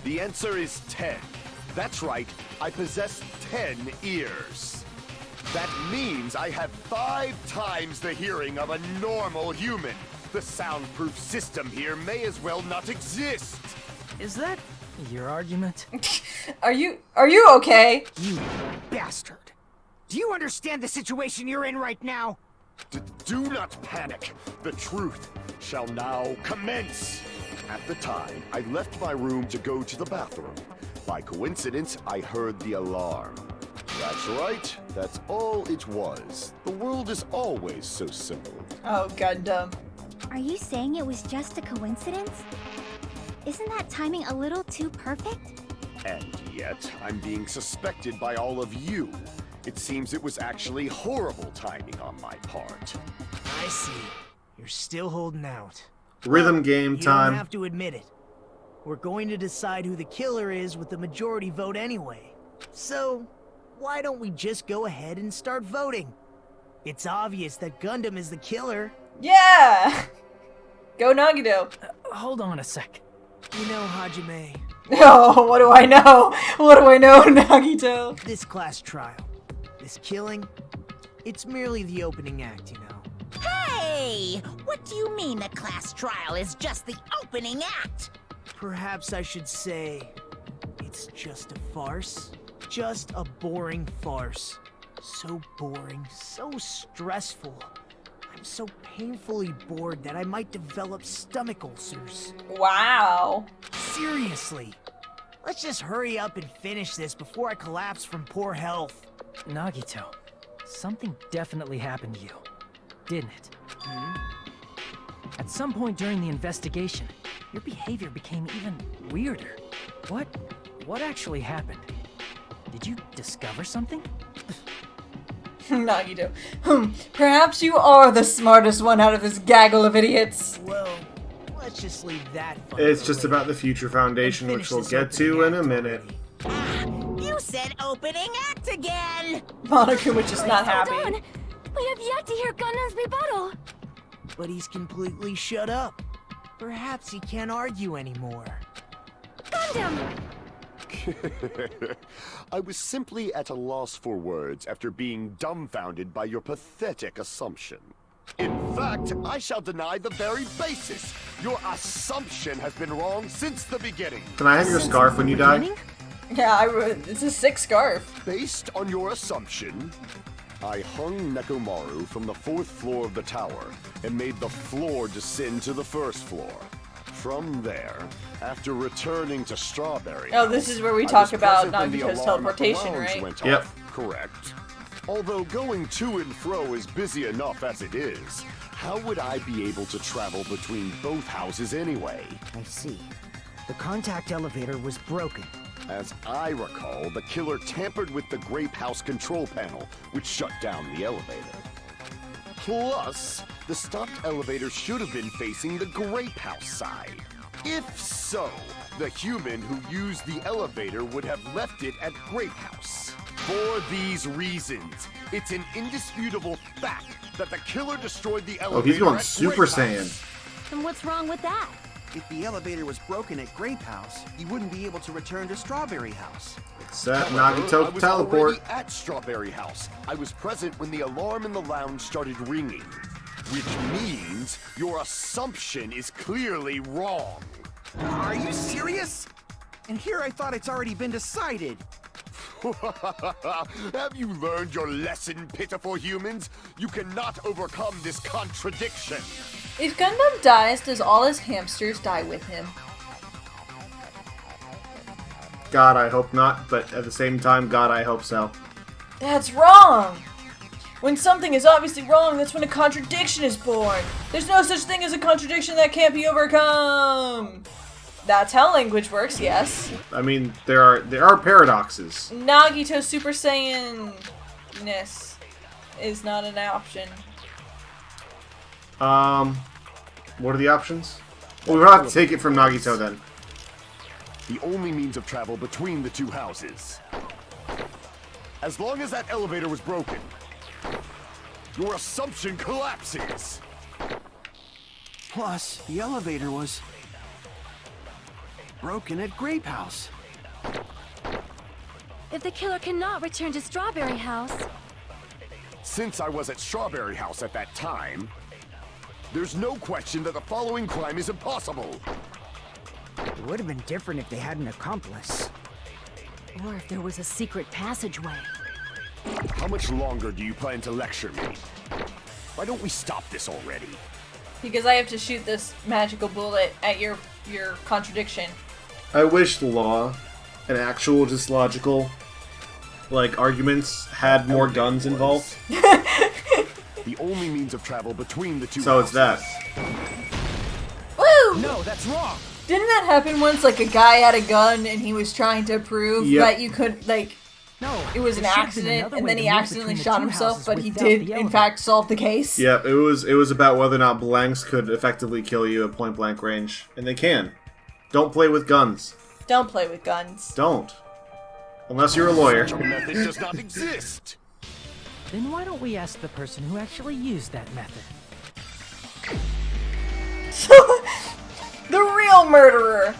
The answer is 10. That's right, I possess 10 ears. That means I have 5 times the hearing of a normal human. The soundproof system here may as well not exist. Is that your argument? Are you okay? You bastard. Do you understand the situation you're in right now? Do not panic. The truth shall now commence. At the time, I left my room to go to the bathroom. By coincidence, I heard the alarm. That's right. That's all it was. The world is always so simple. Oh, Gundam. Are you saying it was just a coincidence? Isn't that timing a little too perfect? And yet, I'm being suspected by all of you. It seems it was actually horrible timing on my part. I see. You're still holding out. Rhythm game You time. don't have to admit it. We're going to decide who the killer is with the majority vote anyway. So, why don't we just go ahead and start voting? It's obvious that Gundam is the killer. Yeah! Go Nagito. Hold on a sec. You know, Hajime, Oh, what do I know? What do I know, Nagito? this class trial, this killing, it's merely the opening act, you know. Hey! What do you mean the class trial is just the opening act? Perhaps I should say, it's just a farce. Just a boring farce. So boring, so stressful. I'm so painfully bored that I might develop stomach ulcers. Wow. Seriously. Let's just hurry up and finish this before I collapse from poor health. Nagito, something definitely happened to you, didn't it? At some point during the investigation, your behavior became even weirder. What actually happened? Did you discover something? Nagito. Perhaps you are the smartest one out of this gaggle of idiots. Well, let's just leave that fun It's for just later. about the Future Foundation, And which finish we'll this get to opening in a act minute. already. You said opening act again! Monica was just not Hold happy. on. We have yet to hear Gundam's rebuttal. But he's completely shut up. Perhaps he can't argue anymore. Gundam! I was simply at a loss for words after being dumbfounded by your pathetic assumption. In fact, I shall deny the very basis. Your assumption has been wrong since the beginning. Can I have your scarf when you die? Yeah, it's a sick scarf. Based on your assumption, I hung Nekomaru from the 4th floor of the tower and made the floor descend to the 1st floor. From there, after returning to Strawberry Oh, this is where we I talk was about present when the Nagito's alarm at the teleportation, lounge right? went Yep. off, correct. Although going to and fro is busy enough as it is, how would I be able to travel between both houses anyway? I see. The contact elevator was broken. As I recall, the killer tampered with the Grape House control panel, which shut down the elevator. Plus, the stopped elevator should have been facing the Grape House side. If so, the human who used the elevator would have left it at Grape House. For these reasons, it's an indisputable fact that the killer destroyed the elevator. Oh, he's going at Super Grape Saiyan. House. And what's wrong with that? If the elevator was broken at Grape House, he wouldn't be able to return to Strawberry House. Set However, Nagito I was teleport. already at Strawberry House. I was present when the alarm in the lounge started ringing. Which means your assumption is clearly wrong. Are you serious? And here I thought it's already been decided. Have you learned your lesson, pitiful humans? You cannot overcome this contradiction. If Gundam dies, does all his hamsters die with him? God, I hope not, but at the same time, God, I hope so. That's wrong! When something is obviously wrong, that's when a contradiction is born. There's no such thing as a contradiction that can't be overcome. That's how language works, yes. I mean, there are paradoxes. Nagito Super Saiyan-ness is not an option. What are the options? Well, we'll have to take it from Nagito then. The only means of travel between the two houses. As long as that elevator was broken, your assumption collapses. Plus, the elevator was broken at Grape House. If the killer cannot return to Strawberry House, Since I was at Strawberry House at that time, there's no question that the following crime is impossible. It would have been different if they had an accomplice. Or if there was a secret passageway. How much longer do you plan to lecture me? Why don't we stop this already? Because I have to shoot this magical bullet at your contradiction. I wish the law and actual, just logical, like, arguments had more guns involved. The only means of travel between the two So it's that. Woo! No, that's wrong. Didn't that happen once? Like, a guy had a gun and he was trying to prove that you could, like... No, it was an there should have been accident, another and way then to he move accidentally between the shot two himself, houses but he without did, the in elevator. fact, solve the case. Yep, it was about whether or not blanks could effectively kill you at point blank range. And they can. Don't play with guns. Don't play with guns. Don't. Unless you're a lawyer. Such a method does not exist. Then why don't we ask the person who actually used that method? The real murderer.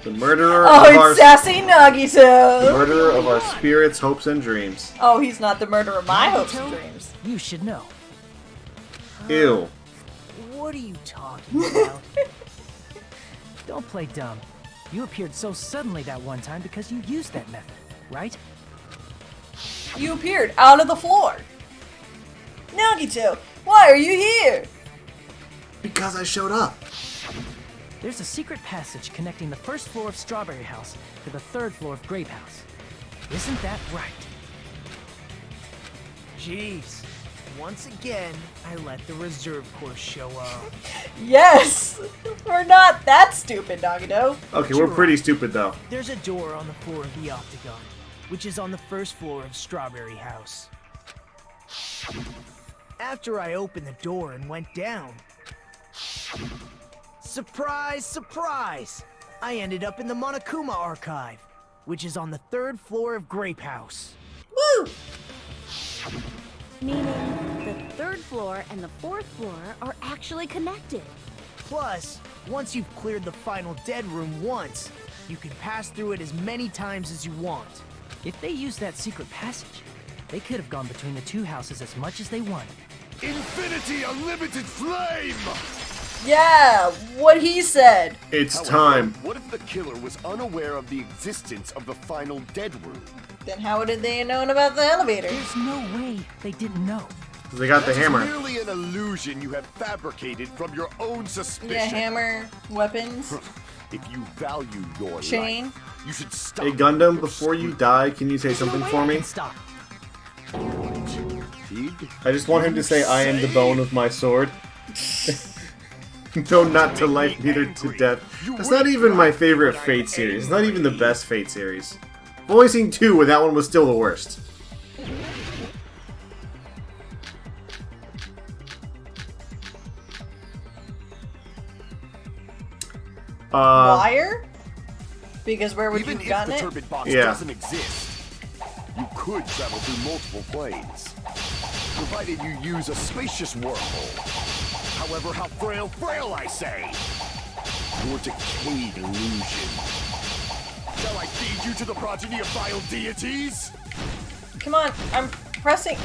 The murderer Oh, of our it's Sassy Nagito. the murderer of our spirits, hopes, and dreams. Oh, he's not the murderer of my hopes and dreams. You should know. Ew. What are you talking about? Don't play dumb. You appeared so suddenly that one time because you used that method, right? You appeared out of the floor. Nagito, why are you here? Because I showed up. There's a secret passage connecting the first floor of Strawberry House to the third floor of Grape House. Isn't that right? Jeez. Once again, I let the reserve course show up. Yes! We're not that stupid, Nagito. Okay, we're pretty stupid though. There's a door on the floor of the Octagon, which is on the first floor of Strawberry House. After I opened the door and went down, surprise, surprise! I ended up in the Monokuma Archive, which is on the third floor of Grape House. Woo! Meaning the third floor and the fourth floor are actually connected. Plus, once you've cleared the final dead room once, you can pass through it as many times as you want. If they used that secret passage, they could have gone between the two houses as much as they wanted. Infinity Unlimited Flame! Yeah, what he said. It's However, time. What if the killer was unaware of the existence of the final dead room? Then how did they know about the elevator? There's no way they didn't know. They got the That is hammer. merely an illusion you have fabricated from your own suspicion. Yeah, hammer, weapons, If you value your chain. life, you should stop. Hey Gundam, before you die, can you say something for me? Stop. I just want him to say, I am the bone of my sword. No, not to life, neither to death. That's not even my favorite Fate series. It's not even the best Fate series. I've only seen two, and that one was still the worst. Wire? Because where would Even you if have the gotten it? turbid box Yeah. doesn't exist, you could travel through multiple planes, provided you use a spacious wormhole. However, how frail I say! Your decayed illusion. Shall I feed you to the progeny of vile deities? Come on, I'm pressing.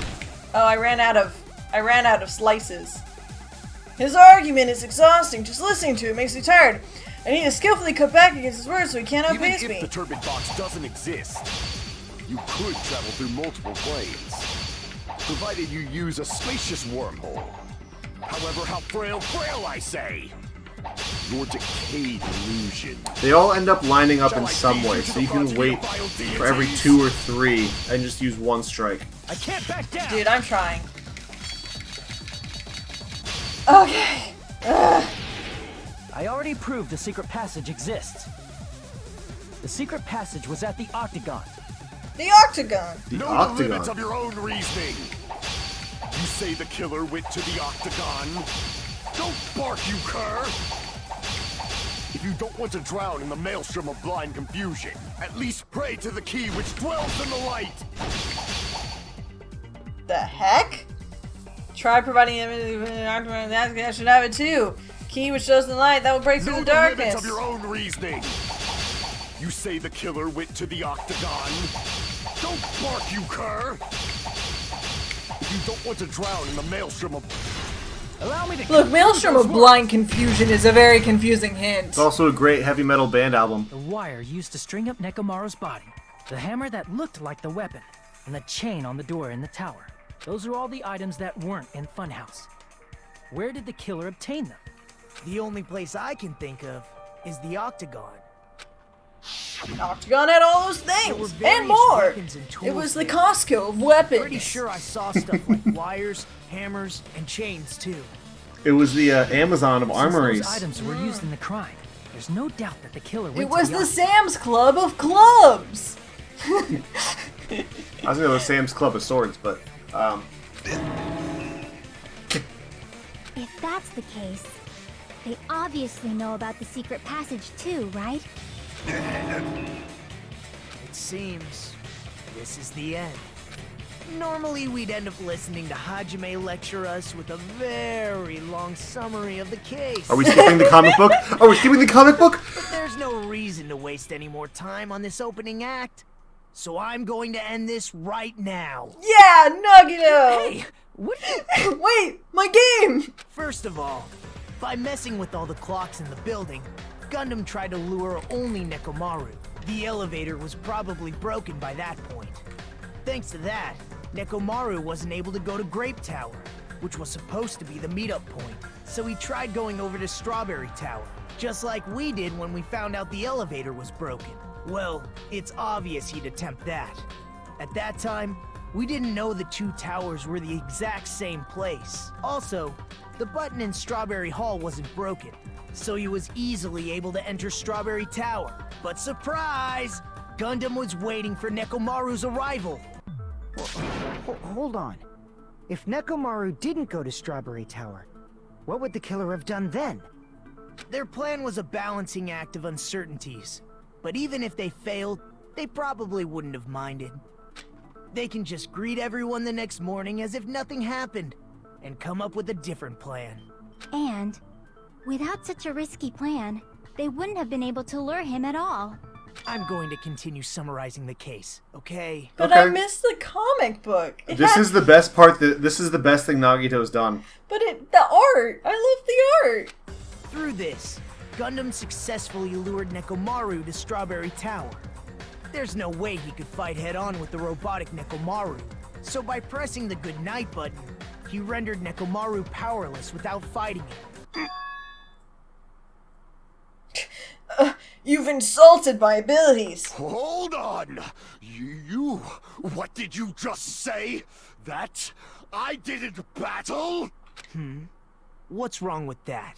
Oh, I ran out of slices. His argument is exhausting. Just listening to it makes me tired. I need to skillfully cut back against his words so he can't Even outpace if me. the turbid box doesn't exist, you could travel through multiple planes, provided you use a spacious wormhole. However, how frail I say! Your decayed illusion. They all end up lining up in Shall I some feed way, you to so the you can progeny wait of vile for every deities? 2 or 3 and just use one strike. I can't back down! Dude, I'm trying. Okay. Ugh. I already proved the secret passage exists. The secret passage was at the Octagon. The Octagon. Know Octagon. the limits of your own reasoning. You say the killer went to the Octagon. Don't bark, you cur! If you don't want to drown in the maelstrom of blind confusion, at least pray to the key which dwells in the light! The heck? Try providing Octagon. I should have it too. Key which shows the light that will break through Know the the limits darkness. of your own reasoning. You say the killer went to the Octagon. Don't bark, you cur! If You don't want to drown in the maelstrom of... Allow me to... Look, Maelstrom of Blind Confusion is a very confusing hint. It's also a great heavy metal band album. The wire used to string up Nekomaru's body, the hammer that looked like the weapon, and the chain on the door in the tower. Those are all the items that weren't in Funhouse. Where did the killer obtain them? The only place I can think of is the Octagon. Octagon had all those There were things various and more. weapons and tools It was the there. Costco of weapons. Pretty sure I saw stuff like wires, hammers, and chains too. It was the Amazon of Since armories. those items were used in the crime, there's no doubt that the killer went It to was the the Sam's Club of clubs. I was gonna go Sam's Club of Swords, but If that's the case, they obviously know about the secret passage too, right? It seems this is the end. Normally we'd end up listening to Hajime lecture us with a very long summary of the case. are we skipping the comic book? Are we skipping the comic book? But there's no reason to waste any more time on this opening act. So I'm going to end this right now. Yeah, Nuggeto. Hey, what? Wait, my game. First of all, by messing with all the clocks in the building, Gundam tried to lure only Nekomaru. The elevator was probably broken by that point. Thanks to that, Nekomaru wasn't able to go to Grape Tower, which was supposed to be the meetup point. So he tried going over to Strawberry Tower, just like we did when we found out the elevator was broken. Well, it's obvious he'd attempt that. At that time, we didn't know the two towers were the exact same place. Also, the button in Strawberry Hall wasn't broken, so he was easily able to enter Strawberry Tower. But surprise! Gundam was waiting for Nekomaru's arrival. Hold on. If Nekomaru didn't go to Strawberry Tower, what would the killer have done then? Their plan was a balancing act of uncertainties. But even if they failed, they probably wouldn't have minded. They can just greet everyone the next morning as if nothing happened, and come up with a different plan. And, without such a risky plan, they wouldn't have been able to lure him at all. I'm going to continue summarizing the case, okay? But Okay. I missed the comic book. This is the best part. This is the best thing Nagito's done. But the art. I love the art. Through this, Gundam successfully lured Nekomaru to Strawberry Tower. There's no way he could fight head-on with the robotic Nekomaru, so by pressing the goodnight button, he rendered Nekomaru powerless without fighting him. You've insulted my abilities. Hold on! You... What did you just say? That I didn't battle? What's wrong with that?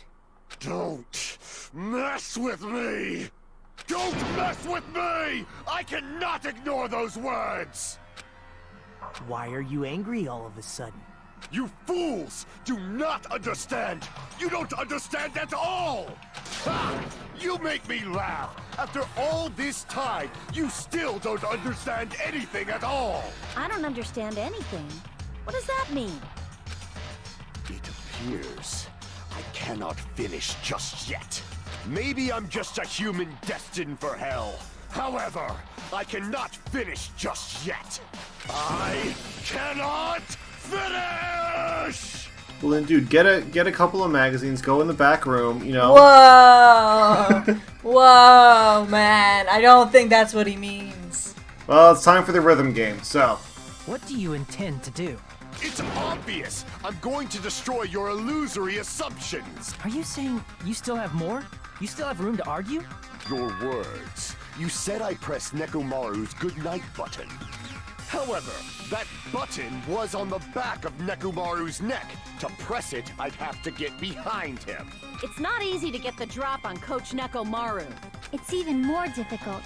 Don't mess with me! Don't mess with me! I cannot ignore those words! Why are you angry all of a sudden? You fools do not understand! You don't understand at all! Ha! You make me laugh! After all this time, you still don't understand anything at all! I don't understand anything. What does that mean? It appears I cannot finish just yet. Maybe I'm just a human destined for hell. However, I cannot finish just yet. I cannot finish! Well then, dude, get a couple of magazines. Go in the back room. You know. Whoa. Whoa, man. I don't think that's what he means. Well, it's time for the rhythm game. So, What do you intend to do? It's obvious! I'm going to destroy your illusory assumptions! Are you saying you still have more? You still have room to argue? Your words. You said I pressed Nekomaru's goodnight button. However, that button was on the back of Nekomaru's neck. To press it, I'd have to get behind him. It's not easy to get the drop on Coach Nekomaru. It's even more difficult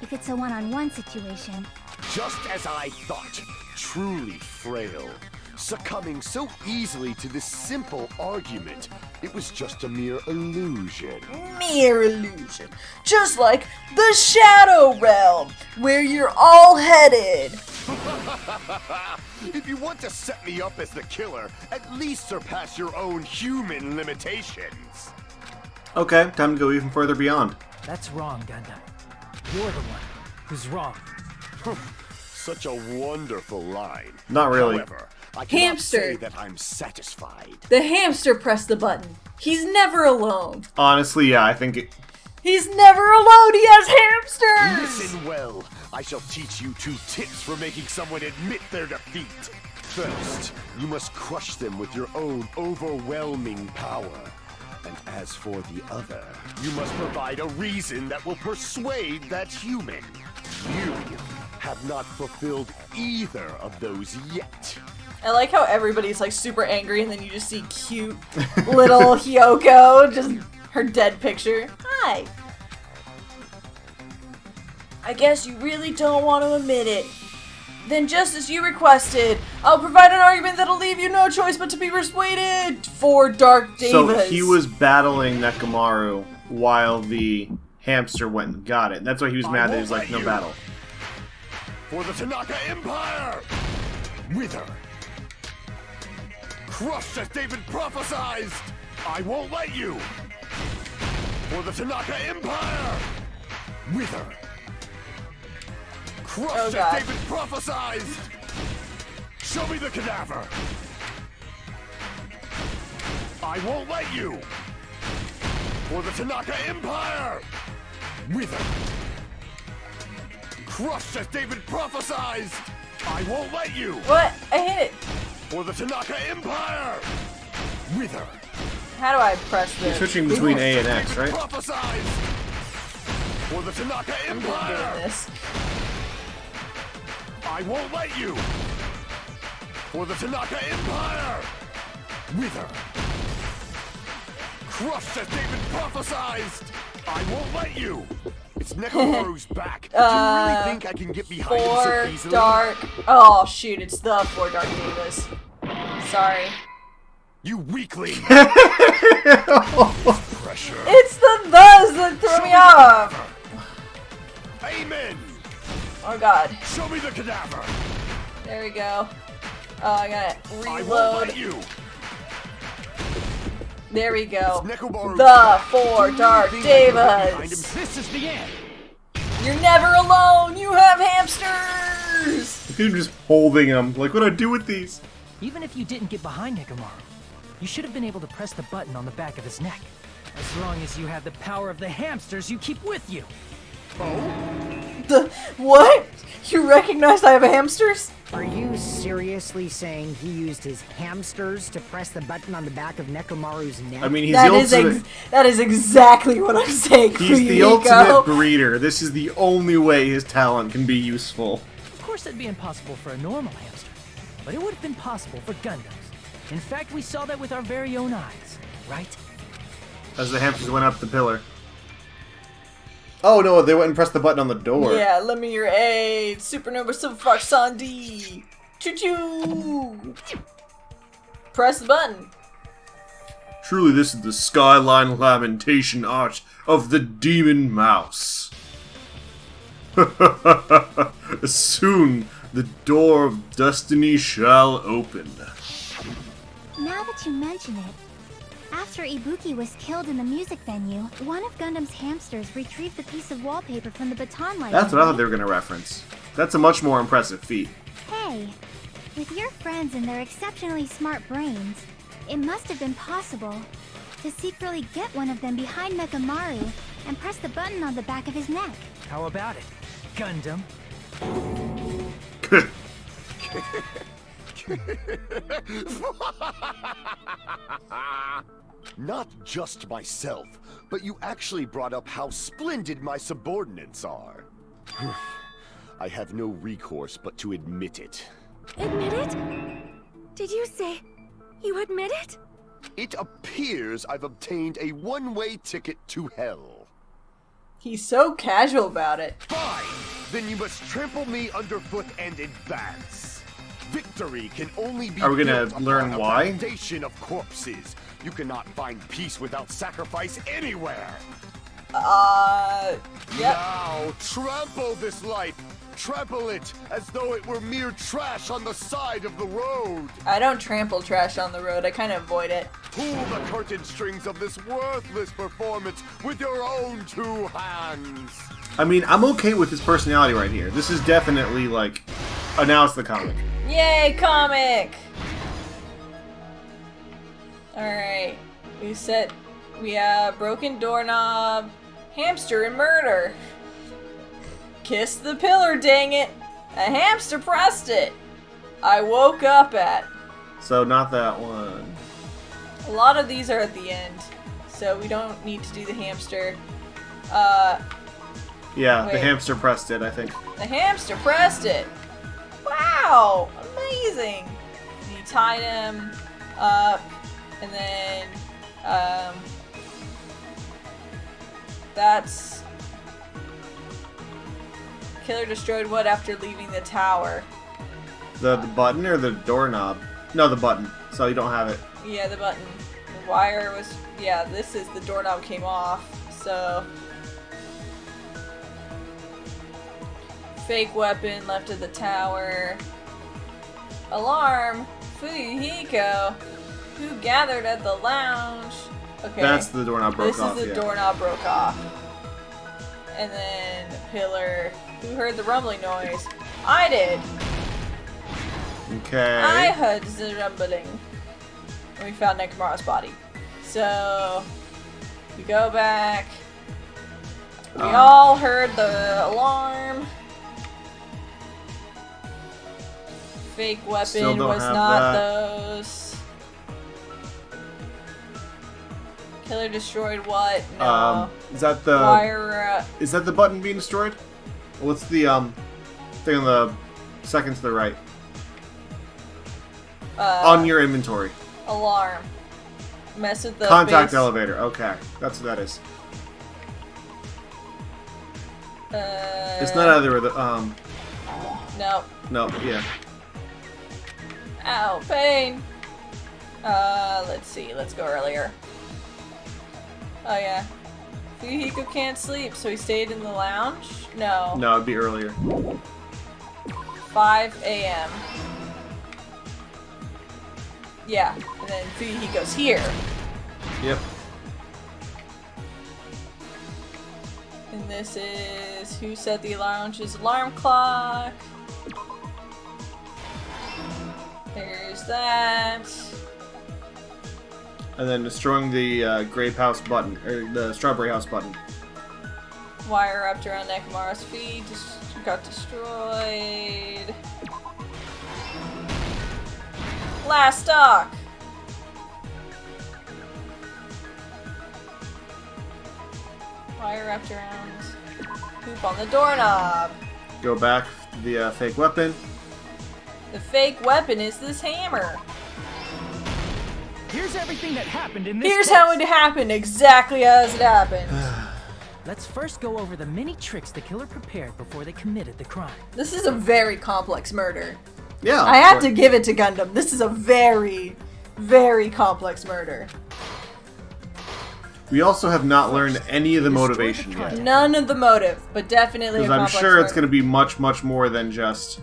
if it's a one-on-one situation. Just as I thought. Truly frail. Succumbing so easily to this simple argument. It was just a mere illusion. Mere illusion. Just like the Shadow Realm, where you're all headed. If you want to set me up as the killer, at least surpass your own human limitations. okay, time to go even further beyond. That's wrong, Gundam. You're the one who's wrong. Such a wonderful line. Not really. However, I cannot Hamster. say that I'm satisfied. The hamster pressed the button. He's never alone. Honestly, yeah, I think it... He's never alone. He has hamsters. Listen well. I shall teach you 2 tips for making someone admit their defeat. First, you must crush them with your own overwhelming power. And as for the other, you must provide a reason that will persuade that human. You have not fulfilled either of those yet. I like how everybody's like super angry and then you just see cute little Hyoko, just her dead picture. Hi. I guess you really don't want to admit it. Then just as you requested, I'll provide an argument that'll leave you no choice but to be persuaded for Dark Davis. So he was battling Nekomaru while the hamster went and got it. That's why he was mad that he was like, no battle. For the Tanaka Empire! Wither! Crushed as David prophesized! I won't let you! For the Tanaka Empire! Wither! Crushed as David prophesized! Show me the cadaver! I won't let you! For the Tanaka Empire! Wither! Crushed as David prophesized! I won't let you! What? I hit it. For the Tanaka Empire! Wither! How do I press You're this? switching between A and X, right? Prophesized! For the Tanaka Empire! Doing this. I won't let you! For the Tanaka Empire! Wither! Crushed as David prophesized! I won't let you! It's Nekomaru's back. Do you really think I can get behind him so For easily? Dark. Oh shoot! It's the For Dark Davis. Sorry. You weakling! Pressure. It's the thes that throw me off. Amen! Oh god. Show me the cadaver! There we go. Oh, I gotta I won't reload. let you! There we go. It's Nekomaru's The back. For Do you Dark think I can get behind him? Davis. This is the end. You're never alone. You have hamsters. He was just holding him. Like, what do I do with these? Even if you didn't get behind Nekomaru, you should have been able to press the button on the back of his neck. As long as you have the power of the hamsters you keep with you. The what? You recognize I have hamsters? Are you seriously saying he used his hamsters to press the button on the back of Nekomaru's neck? I mean, he's That the is ultimate... that is exactly what I'm saying. He's the Fuyuhiko. ultimate breeder. This is the only way his talent can be useful. Of course it'd be impossible for a normal hamster, but it would have been possible for Gundams. In fact, we saw that with our very own eyes, right? As the hamsters went up the pillar. Oh no, they went and pressed the button on the door. Yeah, let me your aid. Supernova Superfox Sandy. Choo choo. Press the button. Truly, this is the skyline lamentation art of the demon mouse. Soon, the door of destiny shall open. Now that you mention it, after Ibuki was killed in the music venue, one of Gundam's hamsters retrieved the piece of wallpaper from the baton light. That's what I thought they were going to reference. That's a much more impressive feat. Hey, with your friends and their exceptionally smart brains, it must have been possible to secretly get one of them behind Nekomaru and press the button on the back of his neck. How about it, Gundam? Not just myself, but you actually brought up how splendid my subordinates are. I have no recourse but to admit it. Admit it? Did you say you admit it? It appears I've obtained a one-way ticket to hell. He's so casual about it. Fine! Then you must trample me underfoot and advance. Victory can only be Are we gonna built learn upon a why? foundation of corpses. You cannot find peace without sacrifice anywhere. Yep. Now, trample this life. Trample it as though it were mere trash on the side of the road. I don't trample trash on the road. I kind of avoid it. Pull the curtain strings of this worthless performance with your own two hands. I mean, I'm okay with his personality right here. This is definitely, like, now it's the comic. Yay, comic! Alright. We have broken doorknob, hamster, and murder. Kiss the pillar, dang it. A hamster pressed it. I woke up at. So not that one. A lot of these are at the end, so we don't need to do the hamster. Yeah, wait. the hamster pressed it, I think. The hamster pressed it. Wow, amazing. And you tied him up, and then that's killer destroyed what after leaving the tower? The button or the doorknob? No, the button. So you don't have it. Yeah, the button. The wire was... Yeah, this is the doorknob came off, so... Fake weapon left at the tower. Alarm. Fuyuhiko, who gathered at the lounge. Okay. That's the doorknob broke off. This is the doorknob broke off. And then the pillar. Who heard the rumbling noise? I did. Okay. I heard the rumbling. And we found Nekomaru's body. So we go back. We all heard the alarm. Fake weapon was not those. Killer destroyed what? No. Is that the wire? Is that the button being destroyed? What's the thing on the second to the right? On your inventory. Alarm. Mess with the contact base. Elevator. Okay, that's what that is. It's not either of the No. No. Yeah. Ow, pain. Let's see. Let's go earlier. Oh yeah. Fuyuhiko can't sleep, so he stayed in the lounge? No. No, it'd be earlier. 5 a.m. Yeah, and then Fuyuhiko's here. Yep. And this is who set the lounge's alarm clock. There's that. And then destroying the grape house button, or the strawberry house button. Wire wrapped around Nekomaru's feet just got destroyed. Last stock. Wire wrapped around. Poop on the doorknob. Go back to the fake weapon. The fake weapon is this hammer. Here's everything that happened in this Here's case. how it happened, exactly as it happened. Let's first go over the many tricks the killer prepared before they committed the crime. This is a very complex murder. Yeah. I have to give it to Gundam. This is a very, very complex murder. We also have not learned any of the motivation yet. None of the motive, but definitely a Because I'm complex sure murder. it's going to be much, much more than just,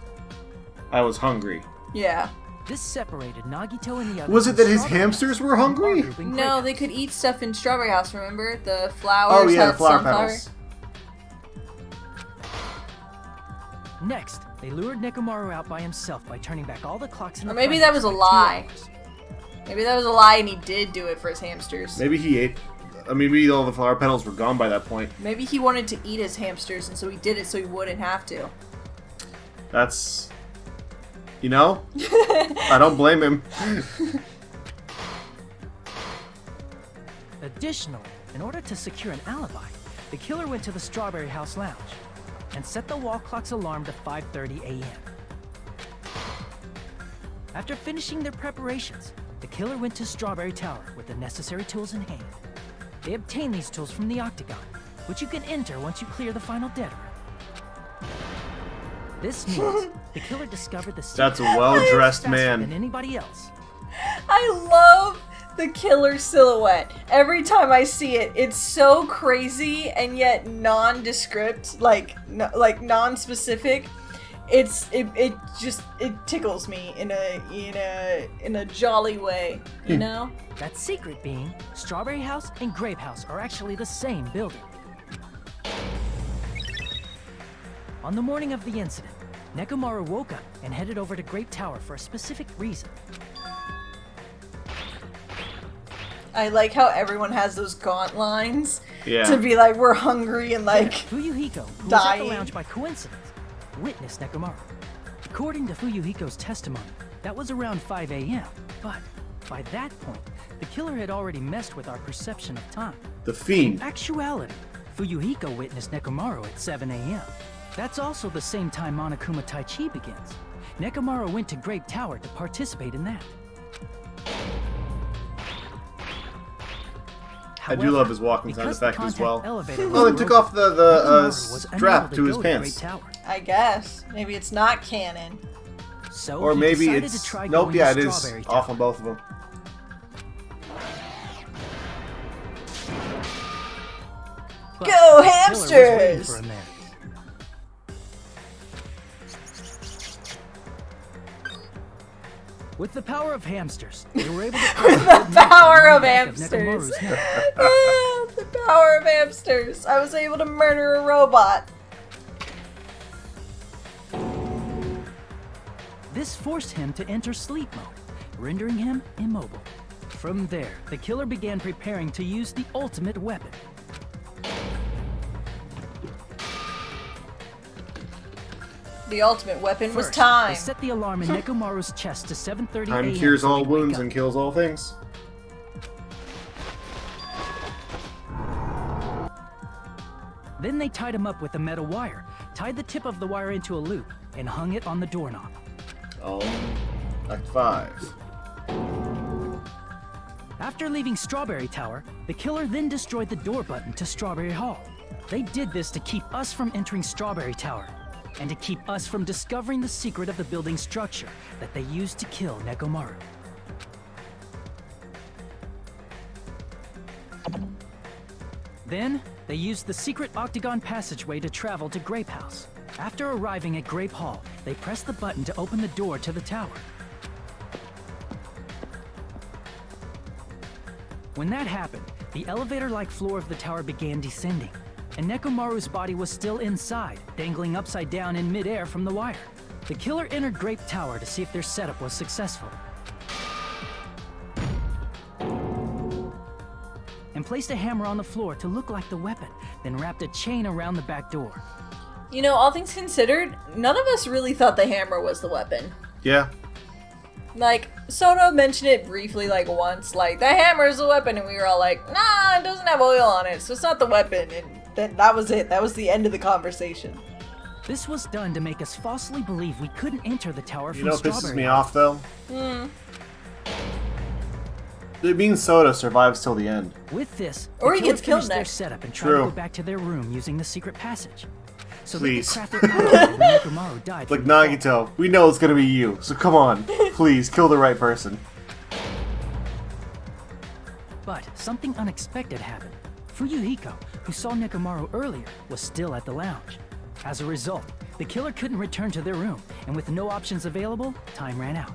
I was hungry. Yeah. This separated Nagito and the others. Was it that his Strawberry hamsters were hungry? House and No, Grape they House. could eat stuff in Strawberry House, remember? The flowers Oh yeah, had the flower sunflower. petals. Next, they lured Nekomaru out by himself by turning back all the clocks in the Or maybe front that was a by 2 lie. hours. Maybe that was a lie and he did do it for his hamsters. Maybe he ate. Maybe all the flower petals were gone by that point. Maybe he wanted to eat his hamsters and so he did it so he wouldn't have to. That's. You know? I don't blame him. Additionally, in order to secure an alibi, the killer went to the Strawberry House lounge and set the wall clock's alarm to 5:30 a.m. After finishing their preparations, the killer went to Strawberry Tower with the necessary tools in hand. They obtained these tools from the Octagon, which you can enter once you clear the final dead room. This means the killer discovered the secret That's a well-dressed faster man. than anybody else. I love the killer silhouette. Every time I see it, it's so crazy and yet nondescript, like non-specific. It tickles me in a jolly way, you know? That secret being, Strawberry House and Grape House are actually the same building. On the morning of the incident, Nekomaru woke up and headed over to Grape Tower for a specific reason. I like how everyone has those gaunt lines Yeah. to be like, we're hungry and like Fuyuhiko, who was at dying. the lounge by coincidence, witnessed Nekomaru. According to Fuyuhiko's testimony, that was around 5 a.m. But by that point, the killer had already messed with our perception of time. The Fiend. In actuality, Fuyuhiko witnessed Nekomaru at 7 a.m. That's also the same time Monokuma Taichi begins. Nekomaru went to Grape Tower to participate in that. I do love his walking sound effect as well. Oh, they took off the strap to his pants. I guess. Maybe it's not canon. So Or he maybe decided it's... to try Nope, going yeah, to it is Strawberry off Tower. on both of them. But Go the killer was waiting Hamsters! for him there. With the power of hamsters, they were able to The power of hamsters. hamsters. The power of hamsters. I was able to murder a robot. This forced him to enter sleep mode, rendering him immobile. From there, the killer began preparing to use the ultimate weapon. The ultimate weapon was First, time. They set the alarm in Nekomaru's chest to 7:30 Time a.m. cures so all he'd wake wounds up. and kills all things. Then they tied him up with a metal wire, tied the tip of the wire into a loop, and hung it on the doorknob. Oh, Act 5. After leaving Strawberry Tower, the killer then destroyed the door button to Strawberry Hall. They did this to keep us from entering Strawberry Tower, and to keep us from discovering the secret of the building's structure that they used to kill Nekomaru. Then, they used the secret octagon passageway to travel to Grape House. After arriving at Grape Hall, they pressed the button to open the door to the tower. When that happened, the elevator-like floor of the tower began descending, and Nekomaru's body was still inside, dangling upside down in midair from the wire. The killer entered Grape Tower to see if their setup was successful, and placed a hammer on the floor to look like the weapon, then wrapped a chain around the back door. You know, all things considered, none of us really thought the hammer was the weapon. Yeah. Like, Soto mentioned it briefly, like, once, like, the hammer is the weapon, and we were all like, nah, it doesn't have oil on it, so it's not the weapon, and then that was it. That was the end of the conversation. This was done to make us falsely believe we couldn't enter the tower You from know what pisses Strawberry me Hall. off, though? It means Soda survives till the end. With this, Or the he killer gets killed finished their next. setup and tried True. to go back to their room using the secret passage. So Please. they could craft their alibi when Nekomaru died. Like from the fall. Nagito, we know it's gonna be you, so come on. Please, kill the right person. But something unexpected happened. Fuyuhiko, who saw Nekomaru earlier, was still at the lounge. As a result, the killer couldn't return to their room, and with no options available, time ran out.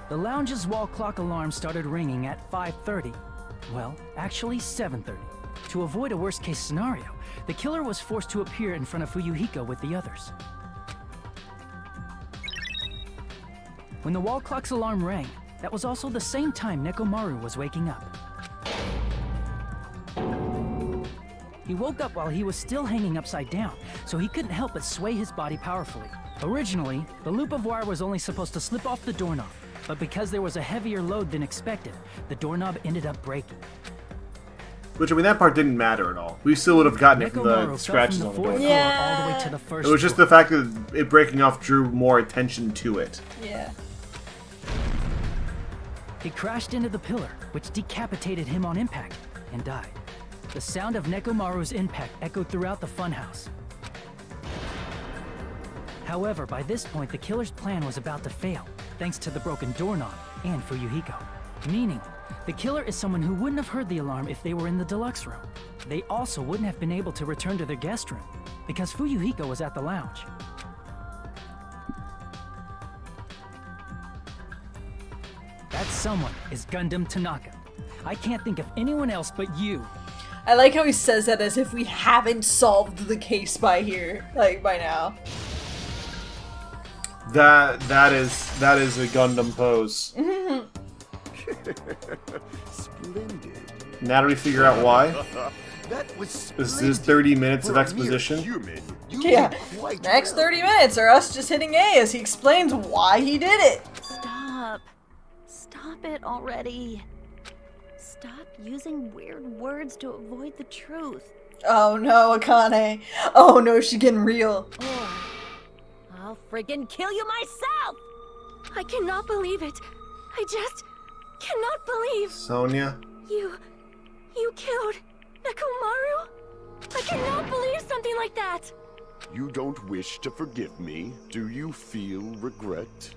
The lounge's wall clock alarm started ringing at 5:30. Well, actually 7:30. To avoid a worst-case scenario, the killer was forced to appear in front of Fuyuhiko with the others. When the wall clock's alarm rang, that was also the same time Nekomaru was waking up. He woke up while he was still hanging upside down, so he couldn't help but sway his body powerfully. Originally, the loop of wire was only supposed to slip off the doorknob, but because there was a heavier load than expected, the doorknob ended up breaking. Which, I mean, that part didn't matter at all. We still would have gotten it from Nekomaru the scratches fell on from the the door. fourth floor all the way to the first It was just floor. the fact that it breaking off drew more attention to it. Yeah. He crashed into the pillar, which decapitated him on impact, and died. The sound of Nekomaru's impact echoed throughout the funhouse. However, by this point, the killer's plan was about to fail, thanks to the broken doorknob and Fuyuhiko. Meaning, the killer is someone who wouldn't have heard the alarm if they were in the deluxe room. They also wouldn't have been able to return to their guest room, because Fuyuhiko was at the lounge. That someone is Gundam Tanaka. I can't think of anyone else but you. I like how he says that as if we haven't solved the case by now. That is a Gundam pose. Splendid. Now do we figure out why? That was This is 30 minutes of For a mere exposition. human, you Yeah. did quite Next well. 30 minutes are us just hitting A as he explains why he did it. Stop. Stop it already. Stop using weird words to avoid the truth. Oh no, Akane. Oh no, she's getting real. Or I'll friggin' kill you myself! I cannot believe it. I just cannot believe Sonia? you killed Nekomaru. I cannot believe something like that. You don't wish to forgive me? Do you feel regret?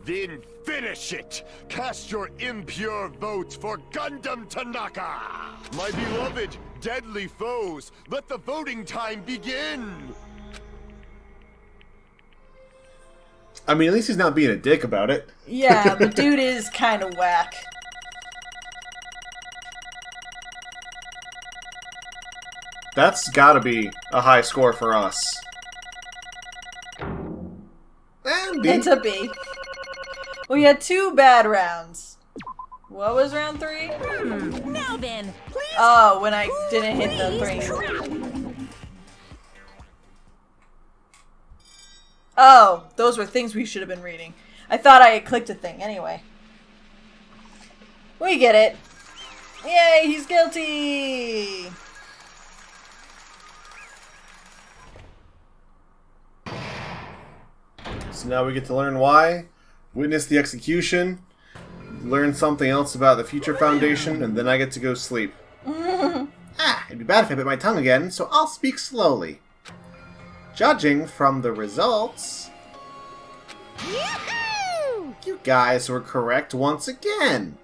Then finish it! Cast your impure votes for Gundam Tanaka! My beloved, deadly foes, let the voting time begin! I mean, at least he's not being a dick about it. Yeah, the dude is kind of whack. That's gotta be a high score for us. And B. It's a B. We had 2 bad rounds. What was round 3? Now then, please. Oh, when I didn't hit the please 3. trap. Oh, those were things we should have been reading. I thought I had clicked a thing. Anyway. We get it. Yay, he's guilty! So now we get to learn why, witness the execution, learn something else about the Future Foundation, and then I get to go sleep. It'd be bad if I bit my tongue again, so I'll speak slowly. Judging from the results, you guys were correct once again.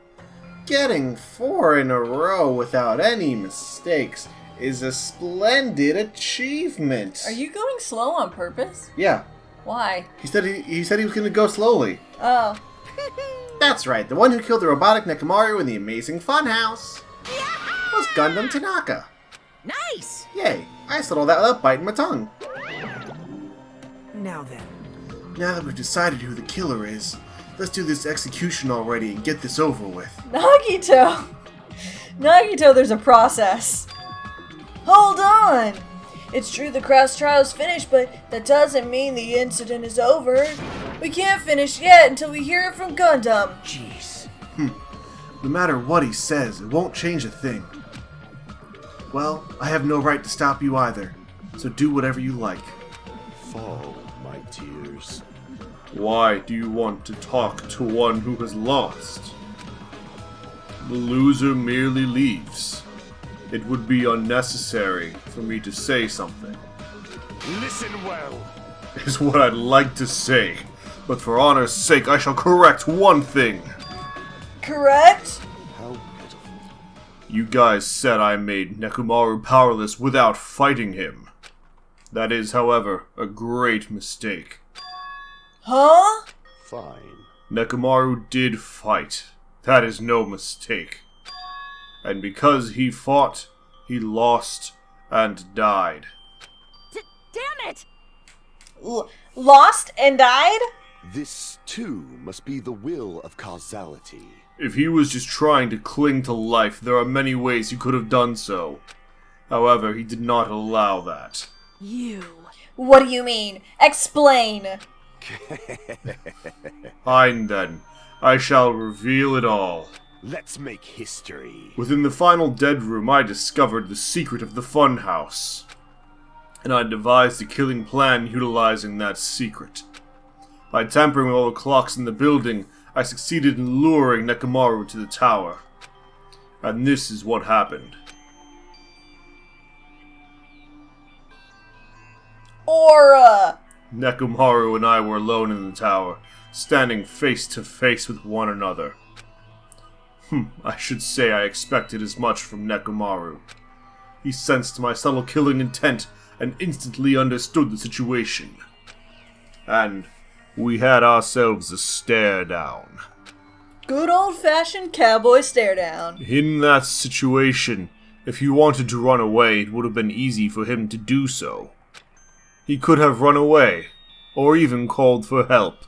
Getting 4 in a row without any mistakes is a splendid achievement. Are you going slow on purpose? Yeah, Why? he said he was going to go slowly. Oh. That's right, the one who killed the robotic Nekomaru in the amazing funhouse was Gundam Tanaka. Nice! Yay, I said all that without biting my tongue. Now then. Now that we've decided who the killer is, let's do this execution already and get this over with. Nagito! Nagito, there's a process. Hold on! It's true the cross trial's finished, but that doesn't mean the incident is over. We can't finish yet until we hear it from Gundam. Jeez. No matter what he says, it won't change a thing. Well, I have no right to stop you either, so do whatever you like. Fall, my tears. Why do you want to talk to one who has lost? The loser merely leaves. It would be unnecessary for me to say something, Listen well. is what I'd like to say. But for honor's sake, I shall correct one thing. Correct? How pitiful. You guys said I made Nekomaru powerless without fighting him. That is, however, a great mistake. Huh? Fine. Nekomaru did fight. That is no mistake. And because he fought, he lost and died. Damn it! Lost and died? This, too, must be the will of causality. If he was just trying to cling to life, there are many ways he could have done so. However, he did not allow that. You. What do you mean? Explain. Fine then. I shall reveal it all. Let's make history. Within the final dead room, I discovered the secret of the funhouse. And I devised a killing plan utilizing that secret. By tampering with all the clocks in the building, I succeeded in luring Nekomaru to the tower. And this is what happened. Aura! Nekomaru and I were alone in the tower, standing face to face with one another. I should say I expected as much from Nekomaru. He sensed my subtle killing intent and instantly understood the situation. And we had ourselves a stare down. Good old-fashioned cowboy stare down. In that situation, if he wanted to run away, it would have been easy for him to do so. He could have run away, or even called for help.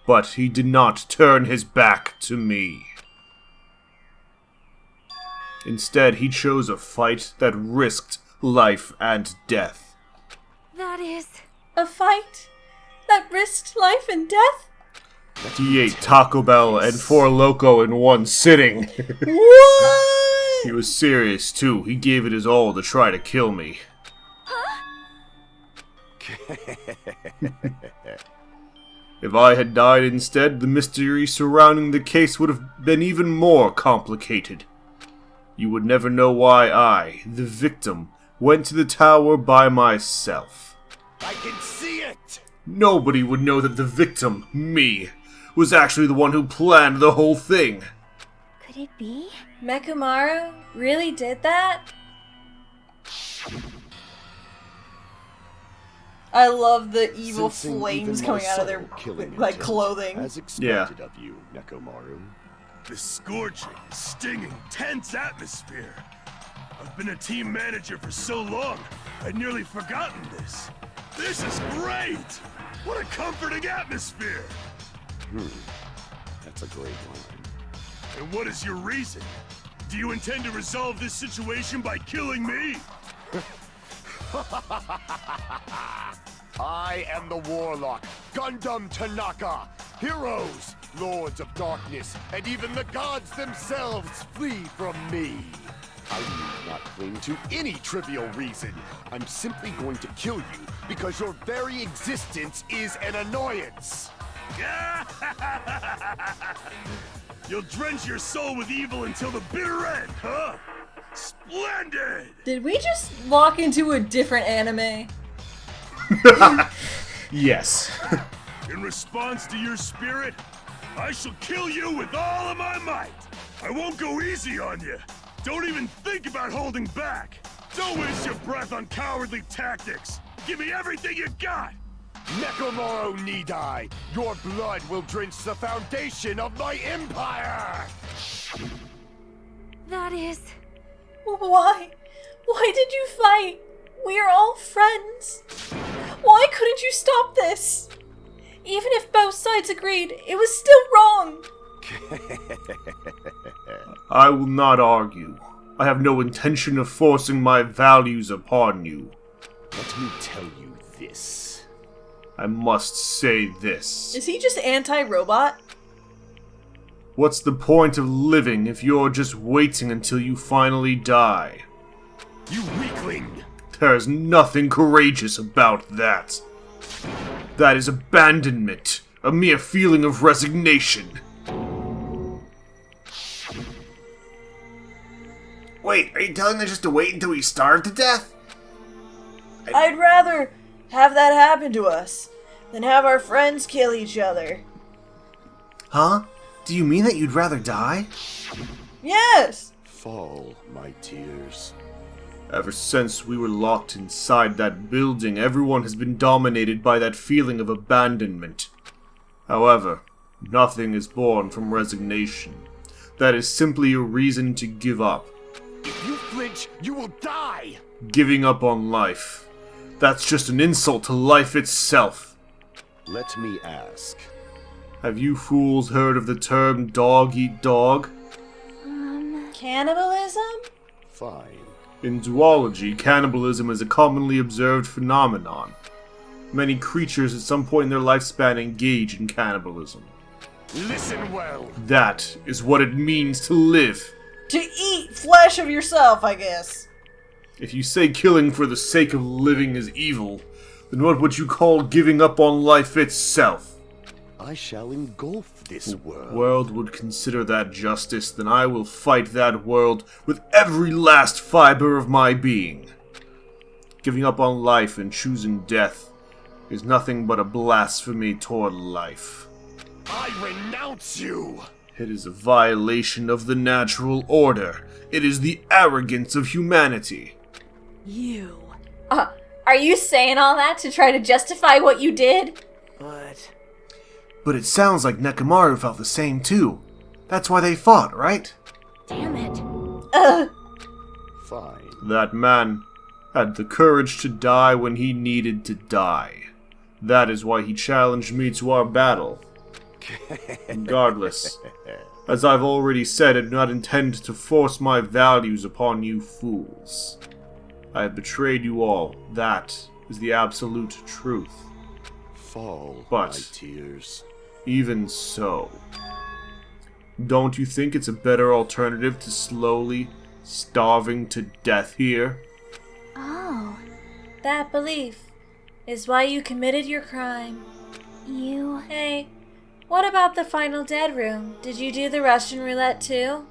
But he did not turn his back to me. Instead, he chose a fight that risked life and death. That is... A fight that risked life and death? He ate Taco Bell and Four Loko in one sitting. What? He was serious, too. He gave it his all to try to kill me. If I had died instead, the mystery surrounding the case would have been even more complicated. You would never know why I, the victim, went to the tower by myself. I can see it! Nobody would know that the victim, me, was actually the one who planned the whole thing. Could it be? Mechamaru really did that? I love the evil Sensing flames even coming more out of their subtle killing like intent, clothing. As expected of you, Nekomaru. The scorching, stinging, tense atmosphere. I've been a team manager for so long, I'd nearly forgotten this. This is great! What a comforting atmosphere! That's a great line. And what is your reason? Do you intend to resolve this situation by killing me? I am the Warlock, Gundam Tanaka. Heroes, Lords of Darkness, and even the gods themselves flee from me. I need not cling to any trivial reason. I'm simply going to kill you because your very existence is an annoyance. You'll drench your soul with evil until the bitter end, huh? Splendid! Did we just walk into a different anime? Yes. In response to your spirit, I shall kill you with all of my might. I won't go easy on you. Don't even think about holding back. Don't waste your breath on cowardly tactics. Give me everything you got. Nekomaru Nidai, your blood will drench the foundation of my empire! That is... Why? Why did you fight? We are all friends. Why couldn't you stop this? Even if both sides agreed, it was still wrong. I will not argue. I have no intention of forcing my values upon you. Let me tell you this. I must say this. Is he just anti-robot? What's the point of living if you're just waiting until you finally die? You weakling! There is nothing courageous about that. That is abandonment, a mere feeling of resignation. Wait, are you telling us just to wait until we starve to death? I'd rather have that happen to us than have our friends kill each other. Huh? Do you mean that you'd rather die? Yes! Fall, my tears. Ever since we were locked inside that building, everyone has been dominated by that feeling of abandonment. However, nothing is born from resignation. That is simply a reason to give up. If you flinch, you will die! Giving up on life. That's just an insult to life itself. Let me ask. Have you fools heard of the term dog eat dog? Cannibalism? Fine. In zoology, cannibalism is a commonly observed phenomenon. Many creatures at some point in their lifespan engage in cannibalism. Listen well. That is what it means to live. To eat flesh of yourself, I guess. If you say killing for the sake of living is evil, then what would you call giving up on life itself? I shall engulf this world. World would consider that justice, then I will fight that world with every last fiber of my being. Giving up on life and choosing death is nothing but a blasphemy toward life. I renounce you! It is a violation of the natural order. It is the arrogance of humanity. You. Are you saying all that to try to justify what you did? But it sounds like Nekomaru felt the same too. That's why they fought, right? Damn it. Fine. That man had the courage to die when he needed to die. That is why he challenged me to our battle. Regardless, As I've already said, I do not intend to force my values upon you fools. I have betrayed you all. That is the absolute truth. Fall, But- my tears. Even so, don't you think it's a better alternative to slowly starving to death here? Oh, That belief is why you committed your crime. you... Hey, what about the final dead room? Did you do the Russian roulette too?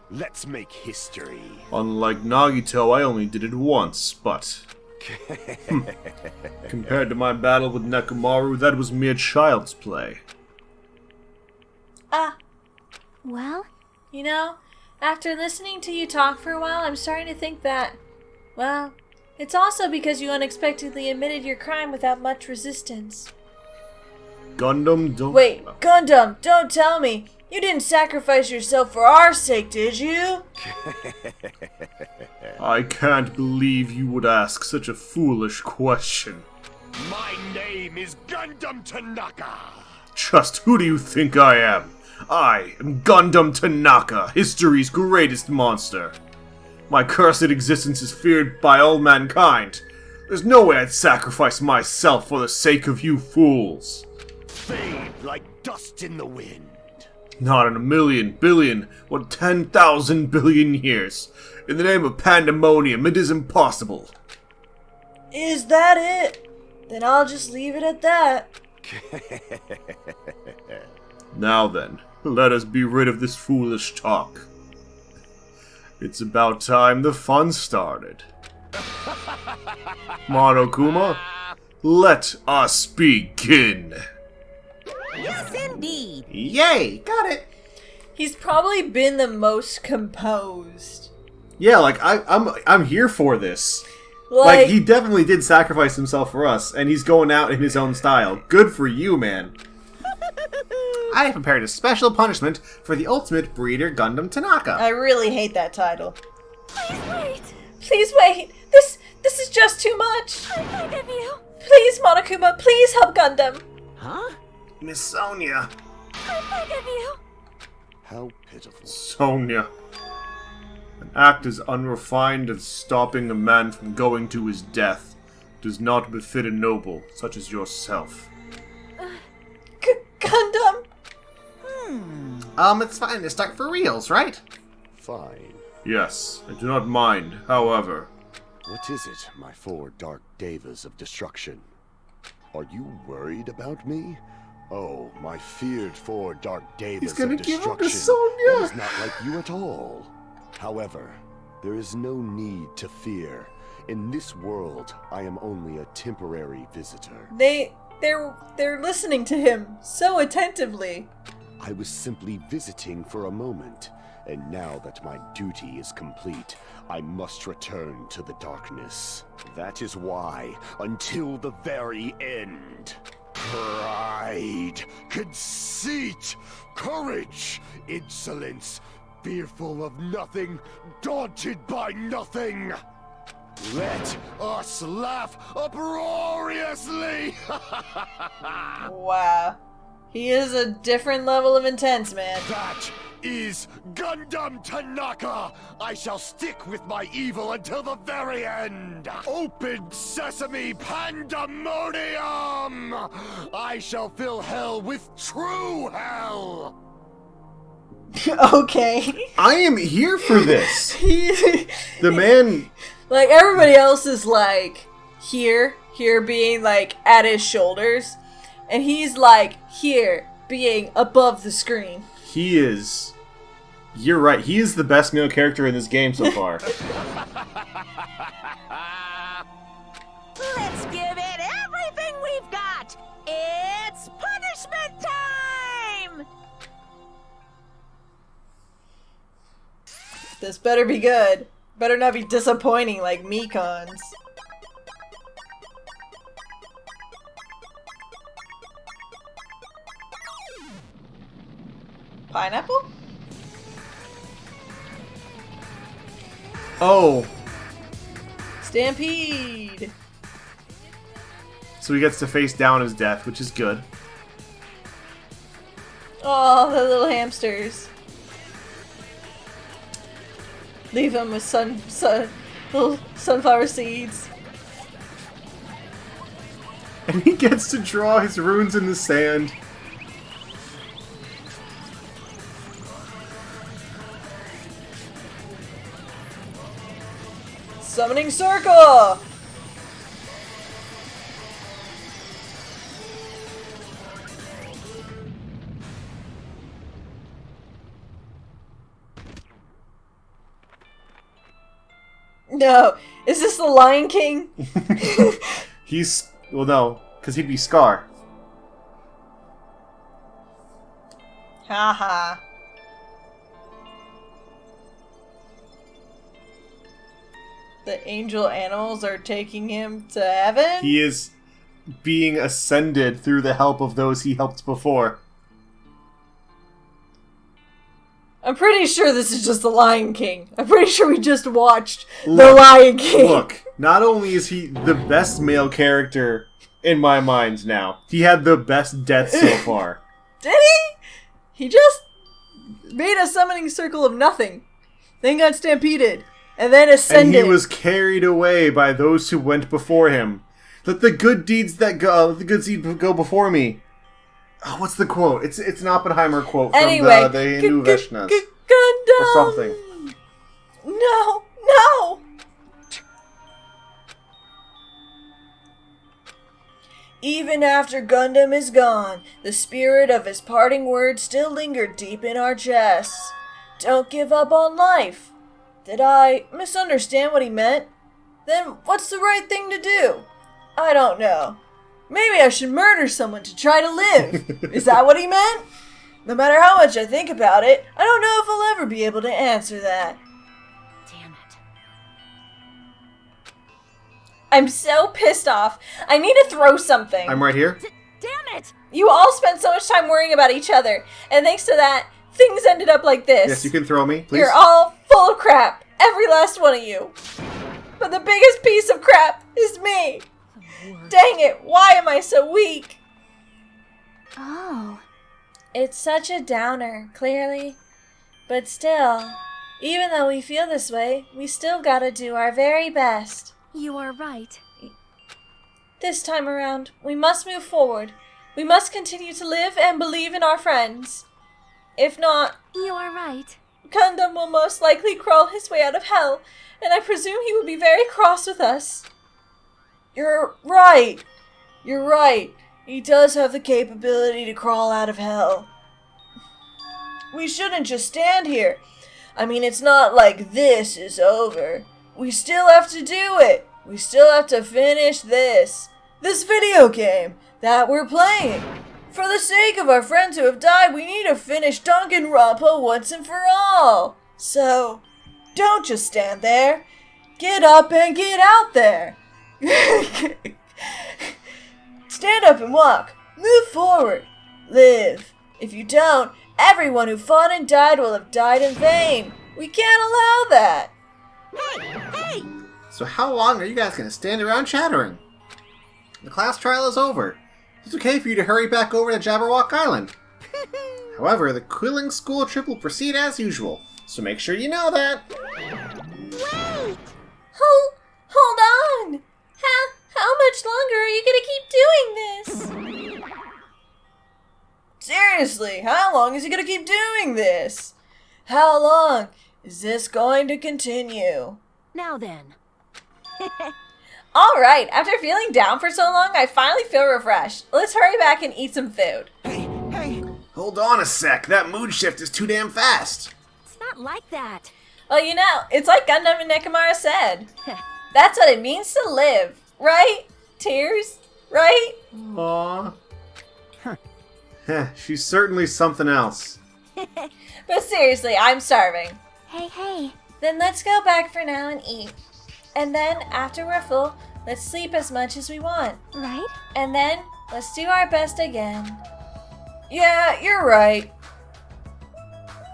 Let's make history. Unlike Nagito, I only did it once, but... Compared to my battle with Nekomaru, that was mere child's play. Well, You know, after listening to you talk for a while, I'm starting to think that, well, it's also because you unexpectedly admitted your crime without much resistance. Gundam, don't... Wait, Gundam, don't tell me! You didn't sacrifice yourself for our sake, did you? I can't believe you would ask such a foolish question. My name is Gundam Tanaka. Just who do you think I am? I am Gundam Tanaka, history's greatest monster. My cursed existence is feared by all mankind. There's no way I'd sacrifice myself for the sake of you fools. Fade like dust in the wind. Not in a million, billion, or 10,000 billion years. In the name of pandemonium, it is impossible. Is that it? Then I'll just leave it at that. Now then, let us be rid of this foolish talk. It's about time the fun started. Monokuma, let us begin. Yes, indeed. Yay, got it. He's probably been the most composed. Yeah, like I'm here for this. Like he definitely did sacrifice himself for us, and he's going out in his own style. Good for you, man. I have prepared a special punishment for the ultimate breeder Gundam Tanaka. I really hate that title. please wait! Please wait. This is just too much. I beg of you! Please, Monokuma, please help Gundam. Huh? Miss Sonia. I beg of you! How pitiful. Sonia. An act as unrefined as stopping a man from going to his death does not befit a noble such as yourself. Gundam. It's fine to start for reals, right? Fine. Yes, I do not mind. However, What is it, my four dark devas of destruction? Are you worried about me? Oh, my feared four dark devas gonna of give up to destruction. Sonya. That is not like you at all. However, there is no need to fear. In this world, I am only a temporary visitor. They're listening to him so attentively. I was simply visiting for a moment, and now that my duty is complete, I must return to the darkness. That is why, until the very end, pride, conceit, courage, insolence, fearful of nothing, daunted by nothing. Let us laugh uproariously! Wow. He is a different level of intense, man. That is Gundam Tanaka! I shall stick with my evil until the very end! Open sesame pandemonium! I shall fill hell with true hell! Okay. I am here for this. He- The man... Like, everybody else is, like, here being, like, at his shoulders. And he's, like, here, being above the screen. He is... You're right. He is the best male character in this game so far. Let's give it everything we've got. It's punishment time! This better be good. Better not be disappointing like Mikon's. Pineapple? Oh, Stampede! so he gets to face down his death, which is good. Oh, the little hamsters. Leave him with little sunflower seeds. And he gets to draw his runes in the sand. Summoning circle! No. Is this the Lion King? Well, no, because he'd be Scar. Haha. The angel animals are taking him to heaven? He is being ascended through the help of those he helped before. I'm pretty sure this is just the Lion King. I'm pretty sure we just watched the Lion King. Look, not only is he the best male character in my mind now, he had the best death so far. Did he? He just made a summoning circle of nothing. Then got stampeded. And then ascended. And he was carried away by those who went before him. Let the good deeds go before me. Oh, what's the quote? It's an Oppenheimer quote from the Hindu Vaishnas. Gundam! Or something. No! Even after Gundam is gone, the spirit of his parting words still lingered deep in our chests. Don't give up on life. Did I misunderstand what he meant? Then what's the right thing to do? I don't know. Maybe I should murder someone to try to live. Is that what he meant? No matter how much I think about it, I don't know if I'll ever be able to answer that. Damn it. I'm so pissed off. I need to throw something. I'm right here. Damn it! You all spent so much time worrying about each other, and thanks to that, things ended up like this. Yes, you can throw me, please. You're all full of crap. Every last one of you. But the biggest piece of crap is me. Dang it, why am I so weak? Oh. It's such a downer, clearly. But still, even though we feel this way, we still gotta do our very best. You are right. This time around, we must move forward. We must continue to live and believe in our friends. If not, You are right. Gundam will most likely crawl his way out of hell, and I presume he will be very cross with us. You're right. He does have the capability to crawl out of hell. We shouldn't just stand here. I mean, it's not like this is over. We still have to do it. We still have to finish this video game that we're playing. For the sake of our friends who have died, we need to finish Danganronpa once and for all. So, don't just stand there. Get up and get out there. Stand up and walk. Move forward. Live. If you don't, everyone who fought and died will have died in vain. We can't allow that. Hey! So how long are you guys going to stand around chattering? The class trial is over. It's okay for you to hurry back over to Jabberwock Island. However, the Quilling School trip will proceed as usual, so make sure you know that. Wait! Hold on. How much longer are you gonna keep doing this? Seriously, how long is he gonna keep doing this? How long is this going to continue? Now then. Alright, after feeling down for so long, I finally feel refreshed. Let's hurry back and eat some food. Hey! Hold on a sec, that mood shift is too damn fast. It's not like that. Well, you know, it's like Gundam and Nekomara said. That's what it means to live, right? Tears, right? Aww. She's certainly something else. But seriously, I'm starving. Hey. Then let's go back for now and eat. And then, after we're full, let's sleep as much as we want. Right? And then, let's do our best again. Yeah, you're right.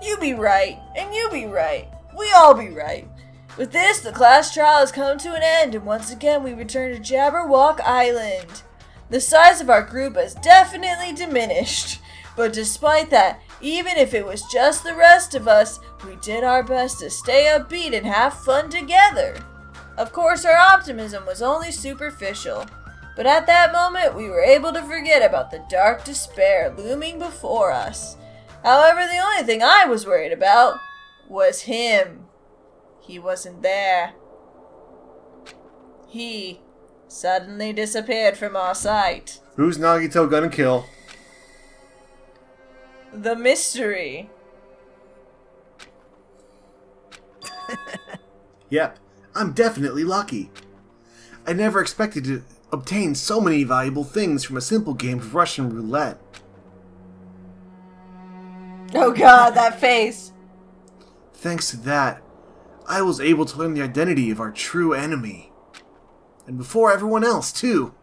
You be right, and you be right. We all be right. With this, the class trial has come to an end, and once again we return to Jabberwock Island. The size of our group has definitely diminished. But despite that, even if it was just the rest of us, we did our best to stay upbeat and have fun together. Of course, our optimism was only superficial, but at that moment we were able to forget about the dark despair looming before us. However, the only thing I was worried about was him. He wasn't there. He suddenly disappeared from our sight. Who's Nagito gonna kill? The mystery. Yep, I'm definitely lucky. I never expected to obtain so many valuable things from a simple game of Russian roulette. Oh god, that face. Thanks to that, I was able to learn the identity of our true enemy. And before everyone else, too.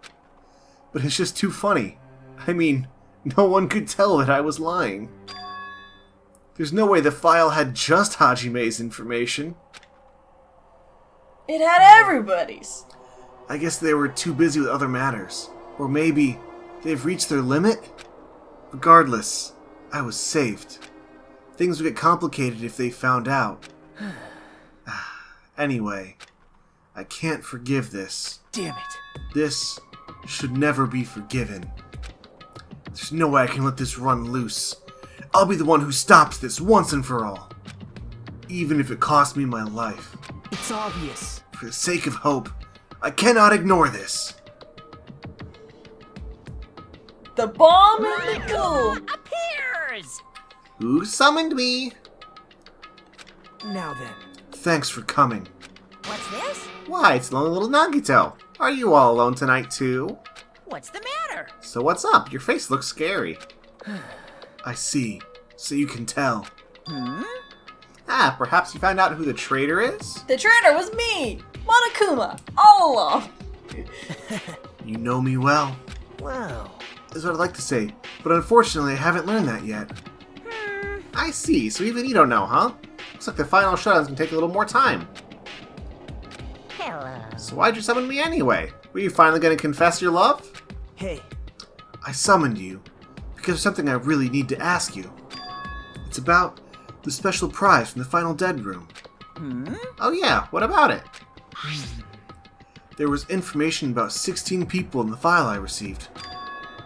But it's just too funny. I mean, no one could tell that I was lying. There's no way the file had just Hajime's information. It had everybody's. I guess they were too busy with other matters. Or maybe they've reached their limit? Regardless, I was saved. Things would get complicated if they found out. Anyway, I can't forgive this. Damn it. This should never be forgiven. There's no way I can let this run loose. I'll be the one who stops this once and for all. Even if it costs me my life. It's obvious. For the sake of hope, I cannot ignore this. The bomb in the goo appears! Who summoned me? Now then. Thanks for coming. What's this? Why, it's lonely little Nagito. Are you all alone tonight too? What's the matter? So what's up? Your face looks scary. I see. So you can tell. Perhaps you found out who the traitor is? The traitor was me, Monokuma, all along. You know me well. Wow. Is what I'd like to say, but unfortunately I haven't learned that yet. I see, so even you don't know, huh? Looks like the final showdown's gonna take a little more time. Hello. So why'd you summon me anyway? Were you finally gonna confess your love? Hey. I summoned you because there's something I really need to ask you. It's about the special prize from the final dead room. Oh yeah, what about it? There was information about 16 people in the file I received.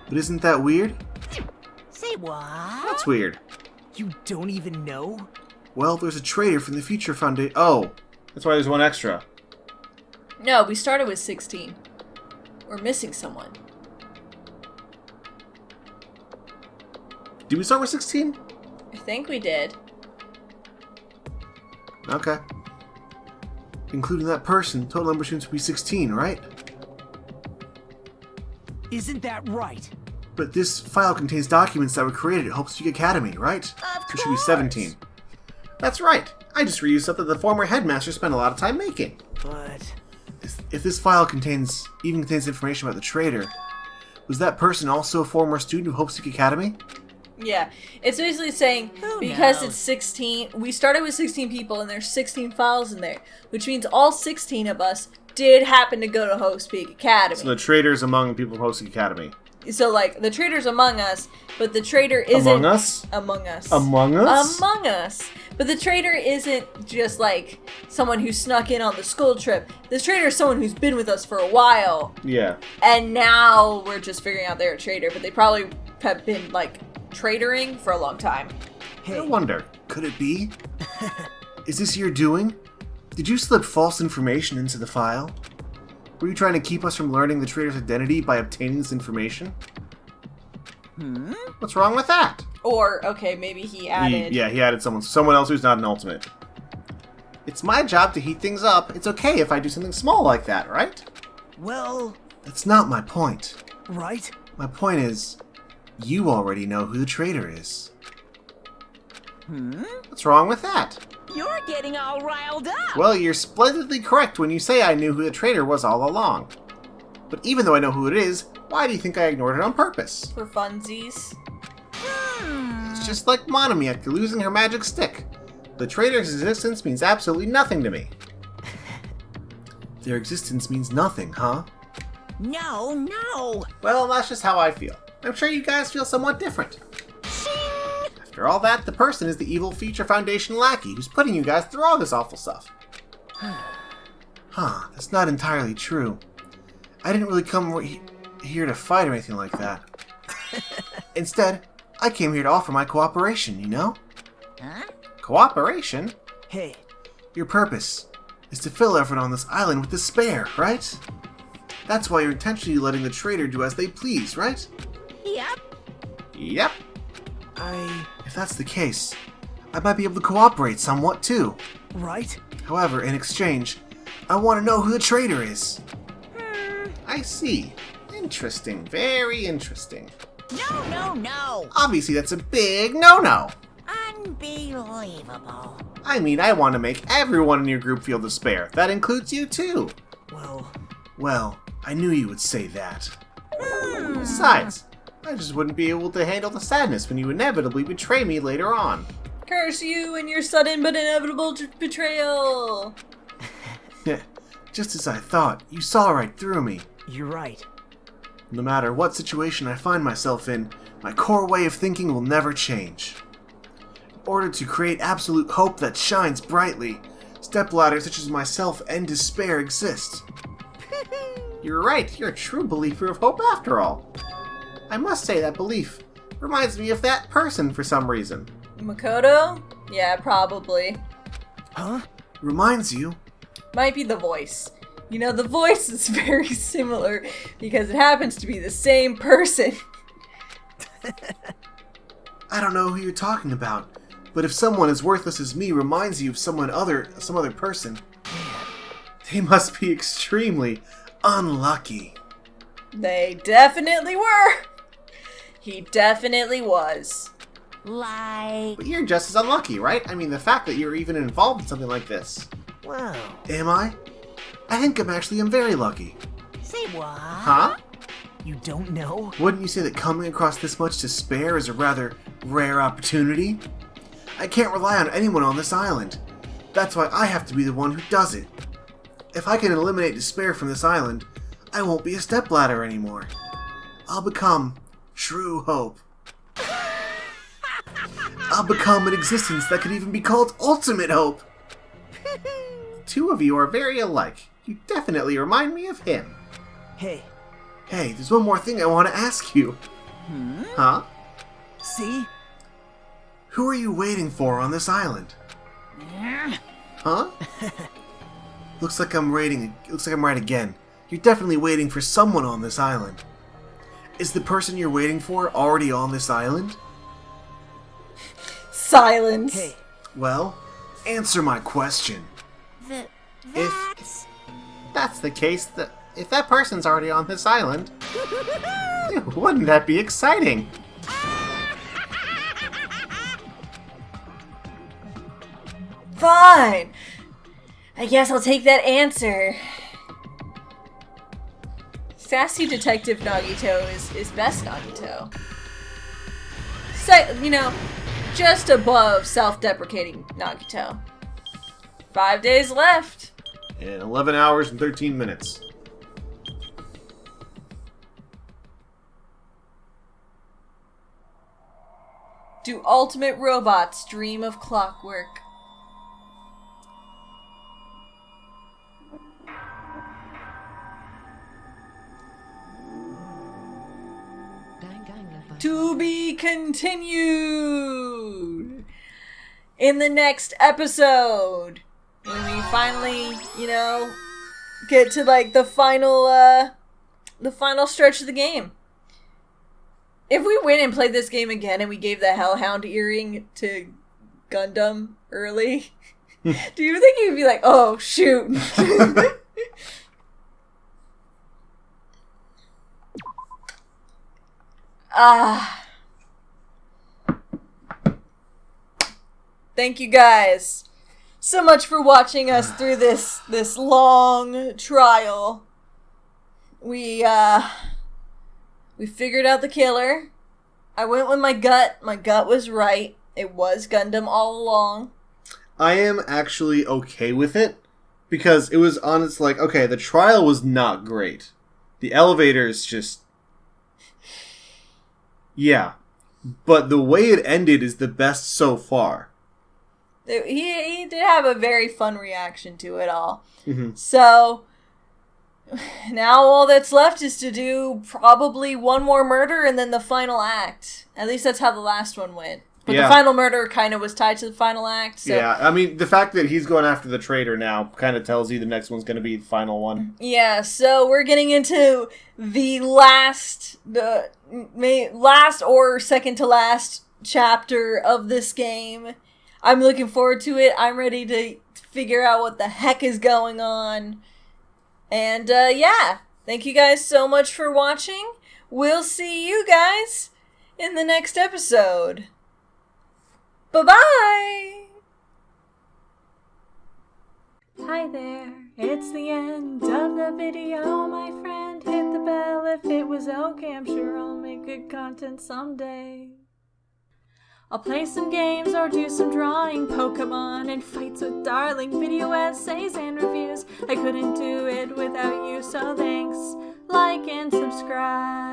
But isn't that weird? Say what? That's weird. You don't even know? Well, there's a traitor from the Future Foundation. Oh, that's why there's one extra. No, we started with 16. We're missing someone. Did we start with 16? I think we did. Okay. Including that person, total number seems to be 16, right? Isn't that right? But this file contains documents that were created at Hope Speak Academy, right? It should be 17. That's right. I just reused something the former headmaster spent a lot of time making. But if this file contains information about the traitor, was that person also a former student of Hope Speak Academy? Yeah, it's basically saying because it's 16, we started with 16 people and there's 16 files in there, which means all 16 of us did happen to go to Hope Speak Academy. So the traitor's among people of Hope Speak Academy. So, like, the traitor's among us, but the traitor isn't... Among us? Among us. Among us? Among us. But the traitor isn't just, like, someone who snuck in on the school trip. This traitor is someone who's been with us for a while. Yeah. And now we're just figuring out they're a traitor, but they probably have been, like, traitoring for a long time. Hey. I wonder, could it be? Is this your doing? Did you slip false information into the file? Were you trying to keep us from learning the traitor's identity by obtaining this information? What's wrong with that? Or, okay, maybe he added... He added someone else who's not an ultimate. It's my job to heat things up. It's okay if I do something small like that, right? Well... That's not my point. Right? My point is, you already know who the traitor is. What's wrong with that? You're getting all riled up! Well, you're splendidly correct when you say I knew who the traitor was all along. But even though I know who it is, why do you think I ignored it on purpose? For funsies. It's just like Monomi after losing her magic stick. The traitor's existence means absolutely nothing to me. Their existence means nothing, huh? No. Well, that's just how I feel. I'm sure you guys feel somewhat different. After all that, the person is the evil Future Foundation lackey who's putting you guys through all this awful stuff. Huh, that's not entirely true. I didn't really come here to fight or anything like that. Instead, I came here to offer my cooperation, you know? Huh? Cooperation? Hey, Your purpose is to fill everyone on this island with despair, right? That's why you're intentionally letting the traitor do as they please, right? Yep. Yep. I... If that's the case, I might be able to cooperate somewhat too. Right? However, in exchange, I want to know who the traitor is. I see. Interesting. Very interesting. No. Obviously, that's a big no-no. Unbelievable. I mean, I want to make everyone in your group feel despair. That includes you too. Well, I knew you would say that. Besides, I just wouldn't be able to handle the sadness when you inevitably betray me later on. Curse you and your sudden but inevitable betrayal. Just as I thought, you saw right through me. You're right. No matter what situation I find myself in, my core way of thinking will never change. In order to create absolute hope that shines brightly, stepladders such as myself and despair exist. You're right, you're a true believer of hope after all. I must say that belief reminds me of that person for some reason. Makoto? Yeah, probably. Huh? Reminds you? Might be the voice. You know, the voice is very similar because it happens to be the same person. I don't know who you're talking about, but if someone as worthless as me reminds you of some other person, they must be extremely unlucky. They definitely were. He definitely was. Like... But you're just as unlucky, right? I mean, the fact that you're even involved in something like this. Wow. Am I? I think I'm very lucky. Say what? Huh? You don't know? Wouldn't you say that coming across this much despair is a rather rare opportunity? I can't rely on anyone on this island. That's why I have to be the one who does it. If I can eliminate despair from this island, I won't be a stepladder anymore. I'll become true hope. I'll become an existence that could even be called ultimate hope. The two of you are very alike. You definitely remind me of him. Hey, there's one more thing I want to ask you. Huh? see? Who are you waiting for on this island? Huh? Looks like I'm right again. You're definitely waiting for someone on this island. Is the person you're waiting for already on this island? Silence. Hey. Well, answer my question. That's... That's the case, if that person's already on this island, wouldn't that be exciting? Fine. I guess I'll take that answer. Sassy Detective Nagito is best Nagito. Just above self-deprecating Nagito. 5 days left. In 11 hours and 13 minutes. Do ultimate robots dream of clockwork? To be continued in the next episode when we finally, get to the final stretch of the game. If we win and play this game again and we gave the Hellhound earring to Gundam early, do you think you'd be like, oh shoot? Thank you guys so much for watching us through this long trial. We figured out the killer. I went with my gut. My gut was right. It was Gundam all along. I am actually okay with it because it was honest. Okay, the trial was not great. The elevators just... Yeah. but the way it ended is the best so far. He did have a very fun reaction to it all. Mm-hmm. So, now all that's left is to do probably one more murder and then the final act. At least that's how the last one went. But the final murder kind of was tied to the final act. So. Yeah, I mean, the fact that he's going after the traitor now kind of tells you the next one's going to be the final one. Yeah, so we're getting into the last or second to last chapter of this game. I'm looking forward to it. I'm ready to figure out what the heck is going on. And, yeah, thank you guys so much for watching. We'll see you guys in the next episode. Bye-bye! Hi there, it's the end of the video, my friend. Hit the bell if it was okay, I'm sure I'll make good content someday. I'll play some games or do some drawing, Pokemon and fights with darling, video essays and reviews. I couldn't do it without you, so thanks, like and subscribe.